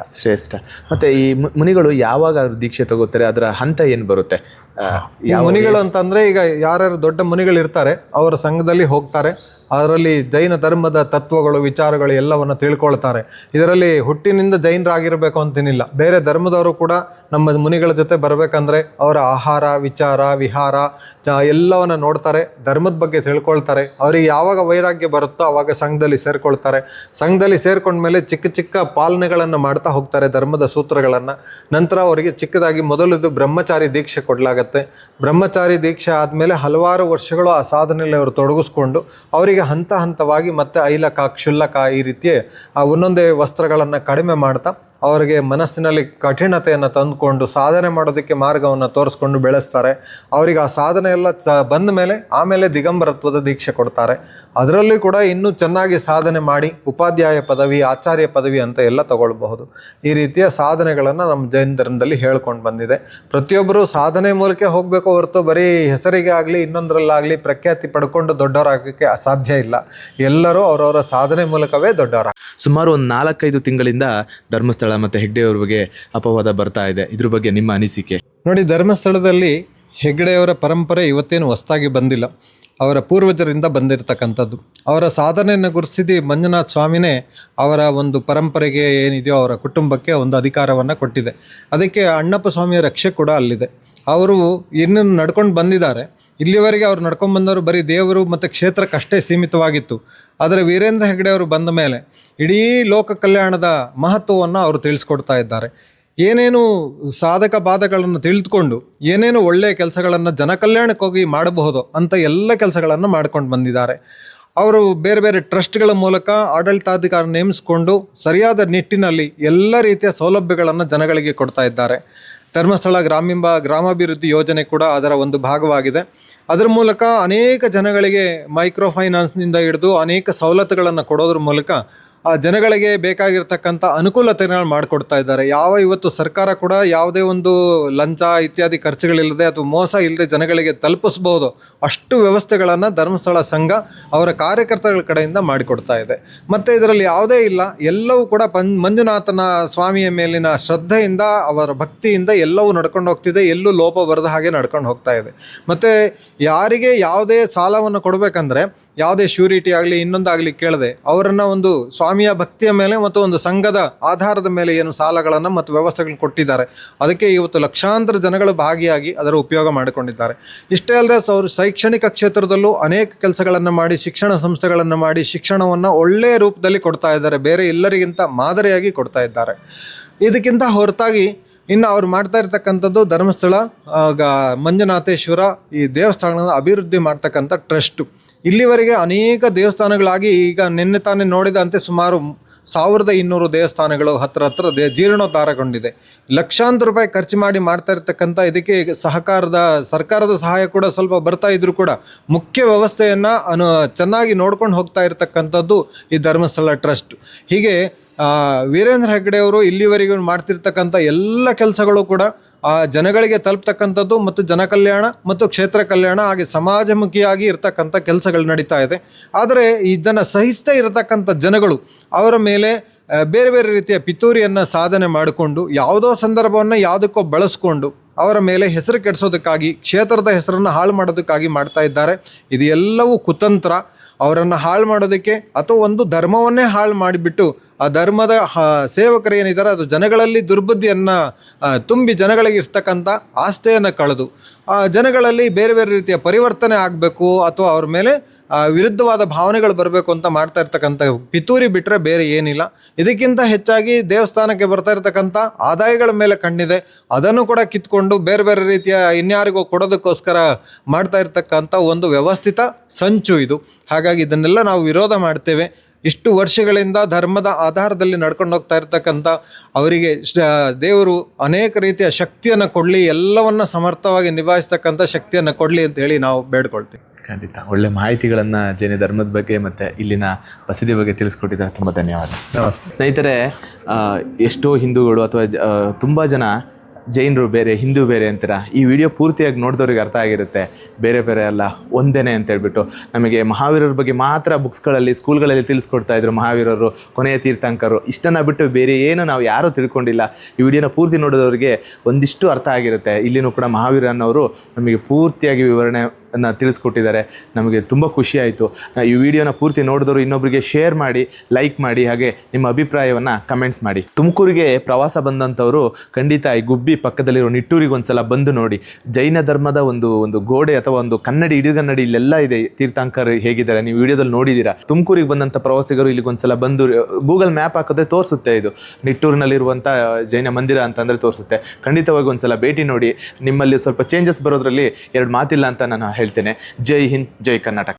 ಮತ್ತೆ ಈ ಮುನಿಗಳು ಯಾವಾಗ ದೀಕ್ಷೆ ತಗೋತಾರೆ? ಅದರ ಹಂತ ಏನು ಬರುತ್ತೆ? ಮುನಿಗಳು ಅಂತಂದ್ರೆ ಈಗ ಯಾರ್ಯಾರು ದೊಡ್ಡ ಮುನಿಗಳು ಇರ್ತಾರೆ ಅವರ ಸಂಘದಲ್ಲಿ ಹೋಗ್ತಾರೆ. ಅದರಲ್ಲಿ ಜೈನ ಧರ್ಮದ ತತ್ವಗಳು, ವಿಚಾರಗಳು ಎಲ್ಲವನ್ನ ತಿಳ್ಕೊಳ್ತಾರೆ. ಇದರಲ್ಲಿ ಹುಟ್ಟಿನಿಂದ ಜೈನರಾಗಿರ್ಬೇಕು ಅಂತೇನಿಲ್ಲ. ಬೇರೆ ಧರ್ಮದವರು ಕೂಡ ನಮ್ಮ ಮುನಿಗಳ ಜೊತೆ ಬರ್ಬೇಕಂದ್ರೆ ಅವರ ಆಹಾರ, ವಿಚಾರ, ವಿಹಾರ ಎಲ್ಲವನ್ನ ನೋಡ್ತಾರೆ, ಧರ್ಮದ ಬಗ್ಗೆ ತಿಳ್ಕೊಳ್ತಾರೆ. ಅವರಿಗೆ ಯಾವಾಗ ವೈರಾಗ್ಯ ಬರುತ್ತೋ ಅವಾಗ ಸಂಘದಲ್ಲಿ ಸೇರ್ಕೊಳ್ತಾರೆ. ಸಂಘದಲ್ಲಿ ಸೇರ್ಕೊಂಡ್ಮೇಲೆ ಚಿಕ್ಕ ಚಿಕ್ಕ ಪಾಲನೆಗಳನ್ನು ಮಾಡ್ತಾ ಹೋಗ್ತಾರೆ, ಧರ್ಮದ ಸೂತ್ರಗಳನ್ನು. ನಂತರ ಅವರಿಗೆ ಚಿಕ್ಕದಾಗಿ ಮೊದಲದು ಬ್ರಹ್ಮಚಾರಿ ದೀಕ್ಷೆ ಕೊಡಲಾಗತ್ತೆ. ಬ್ರಹ್ಮಚಾರಿ ದೀಕ್ಷೆ ಆದಮೇಲೆ ಹಲವಾರು ವರ್ಷಗಳು ಆ ಸಾಧನೆಯಲ್ಲಿ ಅವರು ತೊಡಗಿಸ್ಕೊಂಡು ಅವರಿಗೆ ಹಂತ ಹಂತವಾಗಿ ಮತ್ತೆ ಐಲಕ, ಕ್ಷುಲ್ಲಕ ಈ ರೀತಿಯ ಒಂದೊಂದೇ ವಸ್ತ್ರಗಳನ್ನು ಕಡಿಮೆ ಮಾಡ್ತಾ ಅವರಿಗೆ ಮನಸ್ಸಿನಲ್ಲಿ ಕಠಿಣತೆಯನ್ನು ತಂದುಕೊಂಡು ಸಾಧನೆ ಮಾಡೋದಕ್ಕೆ ಮಾರ್ಗವನ್ನು ತೋರಿಸ್ಕೊಂಡು ಬೆಳೆಸ್ತಾರೆ. ಅವರಿಗೆ ಆ ಸಾಧನೆ ಎಲ್ಲ ಬಂದ ಮೇಲೆ ಆಮೇಲೆ ದಿಗಂಬರತ್ವದ ದೀಕ್ಷೆ ಕೊಡ್ತಾರೆ. ಅದರಲ್ಲಿ ಕೂಡ ಇನ್ನೂ ಚೆನ್ನಾಗಿ ಸಾಧನೆ ಮಾಡಿ ಉಪಾಧ್ಯಾಯ ಪದವಿ, ಆಚಾರ್ಯ ಪದವಿ ಅಂತ ಎಲ್ಲ ತಗೊಳ್ಬಹುದು. ಈ ರೀತಿಯ ಸಾಧನೆಗಳನ್ನು ನಮ್ಮ ಜೈನ ಧರ್ಮದಲ್ಲಿ ಹೇಳ್ಕೊಂಡು ಬಂದಿದೆ. ಪ್ರತಿಯೊಬ್ಬರು ಸಾಧನೆ ಮೂಲಕ ಹೋಗಬೇಕು ಹೊರತು ಬರೀ ಹೆಸರಿಗೆ ಆಗಲಿ ಇನ್ನೊಂದರಲ್ಲಾಗಲಿ ಪ್ರಖ್ಯಾತಿ ಪಡ್ಕೊಂಡು ದೊಡ್ಡವರಾಗಕ್ಕೆ ಅಸಾಧ್ಯ ಇಲ್ಲ. ಎಲ್ಲರೂ ಅವರವರ ಸಾಧನೆ ಮೂಲಕವೇ ದೊಡ್ಡವರ. ಸುಮಾರು ಒಂದು 4-5 ತಿಂಗಳಿಂದ ಧರ್ಮಸ್ಥಳ ಮತ್ತು ಹೆಗ್ಡೆಯವರ ಬಗ್ಗೆ ಅಪವಾದ ಬರ್ತಾ ಇದೆ. ಇದ್ರ ಬಗ್ಗೆ ನಿಮ್ಮ ಅನಿಸಿಕೆ? ನೋಡಿ, ಧರ್ಮಸ್ಥಳದಲ್ಲಿ ಹೆಗ್ಡೆಯವರ ಪರಂಪರೆ ಇವತ್ತೇನು ಹೊಸದಾಗಿ ಬಂದಿಲ್ಲ. ಅವರ ಪೂರ್ವಜರಿಂದ ಬಂದಿರತಕ್ಕಂಥದ್ದು. ಅವರ ಸಾಧನೆಯನ್ನು ಗುರುತಿಸಿ ಮಂಜುನಾಥ ಸ್ವಾಮಿನೇ ಅವರ ಒಂದು ಪರಂಪರೆಗೆ ಏನಿದೆಯೋ ಅವರ ಕುಟುಂಬಕ್ಕೆ ಒಂದು ಅಧಿಕಾರವನ್ನು ಕೊಟ್ಟಿದೆ. ಅದಕ್ಕೆ ಅಣ್ಣಪ್ಪ ಸ್ವಾಮಿಯ ರಕ್ಷೆ ಕೂಡ ಅಲ್ಲಿದೆ. ಅವರು ಇನ್ನೂ ನಡ್ಕೊಂಡು ಬಂದಿದ್ದಾರೆ. ಇಲ್ಲಿವರೆಗೆ ಅವ್ರು ನಡ್ಕೊಂಡು ಬಂದವರು ಬರೀ ದೇವರು ಮತ್ತು ಕ್ಷೇತ್ರಕ್ಕಷ್ಟೇ ಸೀಮಿತವಾಗಿತ್ತು. ಆದರೆ ವೀರೇಂದ್ರ ಹೆಗ್ಡೆ ಅವರು ಬಂದ ಮೇಲೆ ಇಡೀ ಲೋಕ ಕಲ್ಯಾಣದ ಮಹತ್ವವನ್ನು ಅವರು ತಿಳಿಸ್ಕೊಡ್ತಾ ಇದ್ದಾರೆ. ಏನೇನು ಸಾಧಕ ಬಾಧಗಳನ್ನು ತಿಳಿದುಕೊಂಡು ಏನೇನು ಒಳ್ಳೆಯ ಕೆಲಸಗಳನ್ನು ಜನಕಲ್ಯಾಣಕ್ಕೋಗಿ ಮಾಡಬಹುದು ಅಂತ ಎಲ್ಲ ಕೆಲಸಗಳನ್ನು ಮಾಡ್ಕೊಂಡು ಬಂದಿದ್ದಾರೆ. ಅವರು ಬೇರೆ ಬೇರೆ ಟ್ರಸ್ಟ್ಗಳ ಮೂಲಕ ಆಡಳಿತಾಧಿಕಾರ ನೇಮಿಸಿಕೊಂಡು ಸರಿಯಾದ ನಿಟ್ಟಿನಲ್ಲಿ ಎಲ್ಲ ರೀತಿಯ ಸೌಲಭ್ಯಗಳನ್ನು ಜನಗಳಿಗೆ ಕೊಡ್ತಾ ಇದ್ದಾರೆ. ಧರ್ಮಸ್ಥಳ ಗ್ರಾಮಾಭಿವೃದ್ಧಿ ಯೋಜನೆ ಕೂಡ ಅದರ ಒಂದು ಭಾಗವಾಗಿದೆ. ಅದರ ಮೂಲಕ ಅನೇಕ ಜನಗಳಿಗೆ ಮೈಕ್ರೋ ಫೈನಾನ್ಸ್ನಿಂದ ಹಿಡಿದು ಅನೇಕ ಸವಲತ್ತುಗಳನ್ನು ಕೊಡೋದ್ರ ಮೂಲಕ ಆ ಜನಗಳಿಗೆ ಬೇಕಾಗಿರ್ತಕ್ಕಂಥ ಅನುಕೂಲತೆಗಳನ್ನ ಮಾಡಿಕೊಡ್ತಾ ಇದ್ದಾರೆ. ಇವತ್ತು ಸರ್ಕಾರ ಕೂಡ ಯಾವುದೇ ಒಂದು ಲಂಚ ಇತ್ಯಾದಿ ಖರ್ಚುಗಳಿಲ್ಲದೆ ಅಥವಾ ಮೋಸ ಇಲ್ಲದೆ ಜನಗಳಿಗೆ ತಲುಪಿಸ್ಬೋದು ಅಷ್ಟು ವ್ಯವಸ್ಥೆಗಳನ್ನು ಧರ್ಮಸ್ಥಳ ಸಂಘ ಅವರ ಕಾರ್ಯಕರ್ತಗಳ ಕಡೆಯಿಂದ ಮಾಡಿಕೊಡ್ತಾ ಇದೆ. ಮತ್ತು ಇದರಲ್ಲಿ ಯಾವುದೇ ಇಲ್ಲ, ಎಲ್ಲವೂ ಕೂಡ ಮಂಜುನಾಥನ ಸ್ವಾಮಿಯ ಮೇಲಿನ ಶ್ರದ್ಧೆಯಿಂದ ಅವರ ಭಕ್ತಿಯಿಂದ ಎಲ್ಲವೂ ನಡ್ಕೊಂಡು ಹೋಗ್ತಿದೆ, ಎಲ್ಲೂ ಲೋಪ ಬರದ ಹಾಗೆ ನಡ್ಕೊಂಡು ಹೋಗ್ತಾ ಇದೆ. ಮತ್ತು ಯಾರಿಗೆ ಯಾವುದೇ ಸಾಲವನ್ನು ಕೊಡಬೇಕಂದ್ರೆ ಯಾವುದೇ ಶ್ಯೂರಿಟಿ ಆಗಲಿ ಇನ್ನೊಂದಾಗಲಿ ಕೇಳದೆ ಅವರನ್ನು ಒಂದು ಸ್ವಾಮಿಯ ಭಕ್ತಿಯ ಮೇಲೆ ಮತ್ತು ಒಂದು ಸಂಘದ ಆಧಾರದ ಮೇಲೆ ಏನು ಸಾಲಗಳನ್ನು ಮತ್ತು ವ್ಯವಸ್ಥೆಗಳನ್ನು ಕೊಟ್ಟಿದ್ದಾರೆ. ಅದಕ್ಕೆ ಇವತ್ತು ಲಕ್ಷಾಂತರ ಜನಗಳು ಭಾಗಿಯಾಗಿ ಅದರ ಉಪಯೋಗ ಮಾಡಿಕೊಂಡಿದ್ದಾರೆ. ಇಷ್ಟೇ ಅಲ್ಲದೆ ಅವರು ಶೈಕ್ಷಣಿಕ ಕ್ಷೇತ್ರದಲ್ಲೂ ಅನೇಕ ಕೆಲಸಗಳನ್ನು ಮಾಡಿ ಶಿಕ್ಷಣ ಸಂಸ್ಥೆಗಳನ್ನು ಮಾಡಿ ಶಿಕ್ಷಣವನ್ನು ಒಳ್ಳೆಯ ರೂಪದಲ್ಲಿ ಕೊಡ್ತಾ ಇದ್ದಾರೆ, ಬೇರೆ ಎಲ್ಲರಿಗಿಂತ ಮಾದರಿಯಾಗಿ ಕೊಡ್ತಾ ಇದ್ದಾರೆ. ಇದಕ್ಕಿಂತ ಹೊರತಾಗಿ ಇನ್ನು ಅವ್ರು ಮಾಡ್ತಾ ಇರ್ತಕ್ಕಂಥದ್ದು ಧರ್ಮಸ್ಥಳ ಮಂಜುನಾಥೇಶ್ವರ ಈ ದೇವಸ್ಥಾನಗಳನ್ನು ಅಭಿವೃದ್ಧಿ ಮಾಡ್ತಕ್ಕಂಥ ಟ್ರಸ್ಟು. ಇಲ್ಲಿವರೆಗೆ ಅನೇಕ ದೇವಸ್ಥಾನಗಳಾಗಿ ಈಗ ನಿನ್ನೆ ತಾನೇ ನೋಡಿದಂತೆ ಸುಮಾರು 1200 ದೇವಸ್ಥಾನಗಳು ಹತ್ರ ಜೀರ್ಣೋದ್ಧಾರಗೊಂಡಿದೆ. ಲಕ್ಷಾಂತರ ರೂಪಾಯಿ ಖರ್ಚು ಮಾಡಿ ಮಾಡ್ತಾ ಇರ್ತಕ್ಕಂಥ ಇದಕ್ಕೆ ಸರ್ಕಾರದ ಸಹಾಯ ಕೂಡ ಸ್ವಲ್ಪ ಬರ್ತಾ ಇದ್ರು ಕೂಡ ಮುಖ್ಯ ವ್ಯವಸ್ಥೆಯನ್ನು ಚೆನ್ನಾಗಿ ನೋಡ್ಕೊಂಡು ಹೋಗ್ತಾ ಇರ್ತಕ್ಕಂಥದ್ದು ಈ ಧರ್ಮಸ್ಥಳ ಟ್ರಸ್ಟ್. ಹೀಗೆ ವೀರೇಂದ್ರ ಹೆಗ್ಗಡೆ ಅವರು ಇಲ್ಲಿವರೆಗೂ ಮಾಡ್ತಿರ್ತಕ್ಕಂಥ ಎಲ್ಲ ಕೆಲಸಗಳು ಕೂಡ ಜನಗಳಿಗೆ ತಲುಪ್ತಕ್ಕಂಥದ್ದು ಮತ್ತು ಜನ ಕಲ್ಯಾಣ ಮತ್ತು ಕ್ಷೇತ್ರ ಕಲ್ಯಾಣ ಹಾಗೆ ಸಮಾಜಮುಖಿಯಾಗಿ ಇರ್ತಕ್ಕಂಥ ಕೆಲಸಗಳು ನಡೀತಾ ಇದೆ. ಆದರೆ ಇದನ್ನು ಸಹಿಸ್ತಾ ಇರತಕ್ಕಂಥ ಜನಗಳು ಅವರ ಮೇಲೆ ಬೇರೆ ಬೇರೆ ರೀತಿಯ ಪಿತೂರಿಯನ್ನು ಸಾಧನೆ ಮಾಡಿಕೊಂಡು ಯಾವುದೋ ಸಂದರ್ಭವನ್ನು ಯಾವುದಕ್ಕೋ ಬಳಸ್ಕೊಂಡು ಅವರ ಮೇಲೆ ಹೆಸರು ಕೆಡಿಸೋದಕ್ಕಾಗಿ ಕ್ಷೇತ್ರದ ಹೆಸರನ್ನು ಹಾಳು ಮಾಡೋದಕ್ಕಾಗಿ ಮಾಡ್ತಾ ಇದ್ದಾರೆ. ಇದು ಎಲ್ಲವೂ ಕುತಂತ್ರ. ಅವರನ್ನು ಹಾಳು ಮಾಡೋದಕ್ಕೆ ಅಥವಾ ಒಂದು ಧರ್ಮವನ್ನೇ ಹಾಳು ಮಾಡಿಬಿಟ್ಟು ಆ ಧರ್ಮದ ಸೇವಕರು ಏನಿದ್ದಾರೆ ಅದು ಜನಗಳಲ್ಲಿ ದುರ್ಬುದ್ಧಿಯನ್ನು ತುಂಬಿ ಜನಗಳಿಗೆ ಇರ್ತಕ್ಕಂಥ ಆಸ್ಥೆಯನ್ನು ಕಳೆದು ಜನಗಳಲ್ಲಿ ಬೇರೆ ಬೇರೆ ರೀತಿಯ ಪರಿವರ್ತನೆ ಆಗಬೇಕು ಅಥವಾ ಅವ್ರ ಮೇಲೆ ವಿರುದ್ಧವಾದ ಭಾವನೆಗಳು ಬರಬೇಕು ಅಂತ ಮಾಡ್ತಾ ಇರ್ತಕ್ಕಂಥ ಪಿತೂರಿ ಬಿಟ್ಟರೆ ಬೇರೆ ಏನಿಲ್ಲ. ಇದಕ್ಕಿಂತ ಹೆಚ್ಚಾಗಿ ದೇವಸ್ಥಾನಕ್ಕೆ ಬರ್ತಾ ಇರ್ತಕ್ಕಂಥ ಆದಾಯಗಳ ಮೇಲೆ ಕಣ್ಣಿದೆ, ಅದನ್ನು ಕೂಡ ಕಿತ್ಕೊಂಡು ಬೇರೆ ಬೇರೆ ರೀತಿಯ ಇನ್ಯಾರಿಗೋ ಕೊಡೋದಕ್ಕೋಸ್ಕರ ಮಾಡ್ತಾ ಇರ್ತಕ್ಕಂಥ ಒಂದು ವ್ಯವಸ್ಥಿತ ಸಂಚು ಇದು. ಹಾಗಾಗಿ ಇದನ್ನೆಲ್ಲ ನಾವು ವಿರೋಧ ಮಾಡ್ತೇವೆ. ಇಷ್ಟು ವರ್ಷಗಳಿಂದ ಧರ್ಮದ ಆಧಾರದಲ್ಲಿ ನಡ್ಕೊಂಡು ಹೋಗ್ತಾ ಇರ್ತಕ್ಕಂಥ ಅವರಿಗೆ ದೇವರು ಅನೇಕ ರೀತಿಯ ಶಕ್ತಿಯನ್ನು ಕೊಡಲಿ, ಎಲ್ಲವನ್ನ ಸಮರ್ಥವಾಗಿ ನಿಭಾಯಿಸ್ತಕ್ಕಂಥ ಶಕ್ತಿಯನ್ನು ಕೊಡಲಿ ಅಂತ ಹೇಳಿ ನಾವು ಬೇಡ್ಕೊಳ್ತೀವಿ. ಖಂಡಿತ ಒಳ್ಳೆ ಮಾಹಿತಿಗಳನ್ನು ಜೈನ ಧರ್ಮದ ಬಗ್ಗೆ ಮತ್ತು ಇಲ್ಲಿನ ಬಸದಿ ಬಗ್ಗೆ ತಿಳಿಸ್ಕೊಟ್ಟಿದ್ದಾರೆ. ತುಂಬ ಧನ್ಯವಾದ. ನಮಸ್ತೆ ಸ್ನೇಹಿತರೆ, ಎಷ್ಟೋ ಹಿಂದೂಗಳು ಅಥವಾ ತುಂಬ ಜನ ಜೈನರು ಬೇರೆ ಹಿಂದೂ ಬೇರೆ ಅಂತೀರ. ಈ ವಿಡಿಯೋ ಪೂರ್ತಿಯಾಗಿ ನೋಡಿದವ್ರಿಗೆ ಅರ್ಥ ಆಗಿರುತ್ತೆ ಬೇರೆ ಬೇರೆ ಅಲ್ಲ ಒಂದೇನೆ ಅಂತ ಹೇಳ್ಬಿಟ್ಟು. ನಮಗೆ ಮಹಾವೀರರ ಬಗ್ಗೆ ಮಾತ್ರ ಬುಕ್ಸ್ಗಳಲ್ಲಿ ಸ್ಕೂಲ್ಗಳಲ್ಲಿ ತಿಳಿಸ್ಕೊಡ್ತಾ ಇದ್ರು, ಮಹಾವೀರರು ಕೊನೆಯ ತೀರ್ಥಂಕರು, ಇಷ್ಟನ್ನು ಬಿಟ್ಟು ಬೇರೆ ಏನು ನಾವು ಯಾರೂ ತಿಳ್ಕೊಂಡಿಲ್ಲ. ಈ ವಿಡಿಯೋನ ಪೂರ್ತಿ ನೋಡಿದವ್ರಿಗೆ ಒಂದಿಷ್ಟು ಅರ್ಥ ಆಗಿರುತ್ತೆ. ಇಲ್ಲಿನೂ ಕೂಡ ಮಹಾವೀರ ಅನ್ನೋರು ನಮಗೆ ಪೂರ್ತಿಯಾಗಿ ವಿವರಣೆಯನ್ನು ತಿಳಿಸ್ಕೊಟ್ಟಿದ್ದಾರೆ. ನಮಗೆ ತುಂಬ ಖುಷಿಯಾಯಿತು. ಈ ವಿಡಿಯೋನ ಪೂರ್ತಿ ನೋಡಿದವರು ಇನ್ನೊಬ್ಬರಿಗೆ ಶೇರ್ ಮಾಡಿ, ಲೈಕ್ ಮಾಡಿ, ಹಾಗೆ ನಿಮ್ಮ ಅಭಿಪ್ರಾಯವನ್ನು ಕಮೆಂಟ್ಸ್ ಮಾಡಿ. ತುಮಕೂರಿಗೆ ಪ್ರವಾಸ ಬಂದಂಥವರು ಖಂಡಿತ ಈ ಗುಬ್ಬಿ ಪಕ್ಕದಲ್ಲಿರೋ ನಿಟ್ಟೂರಿಗೆ ಒಂದ್ಸಲ ಬಂದು ನೋಡಿ. ಜೈನ ಧರ್ಮದ ಒಂದು ಗೋಡೆ ಅಥವಾ ಒಂದು ಕನ್ನಡಿ, ಇಡೀಗನ್ನಡಿ ಇಲ್ಲೆಲ್ಲ ಇದೆ. ತೀರ್ಥಂಕರ್ ಹೇಗಿದ್ದಾರೆ ನೀವು ವಿಡಿಯೋದಲ್ಲಿ ನೋಡಿದ್ದೀರಾ. ತುಮಕೂರಿಗೆ ಬಂದಂಥ ಪ್ರವಾಸಿಗರು ಇಲ್ಲಿಗೆ ಒಂದ್ಸಲ ಬಂದು ಗೂಗಲ್ ಮ್ಯಾಪ್ ಹಾಕಿದ್ರೆ ತೋರಿಸುತ್ತೆ, ಇದು ನಿಟ್ಟೂರಿನಲ್ಲಿರುವಂಥ ಜೈನ ಮಂದಿರ ಅಂತಂದರೆ ತೋರಿಸುತ್ತೆ. ಖಂಡಿತವಾಗಿ ಒಂದ್ಸಲ ಭೇಟಿ ನೋಡಿ. ನಿಮ್ಮಲ್ಲಿ ಸ್ವಲ್ಪ ಚೇಂಜಸ್ ಬರೋದ್ರಲ್ಲಿ ಎರಡು ಮಾತಿಲ್ಲ ಅಂತ ನಾನು ಹೇಳ್ತೇನೆ. ಜೈ ಹಿಂದ್, ಜೈ ಕರ್ನಾಟಕ.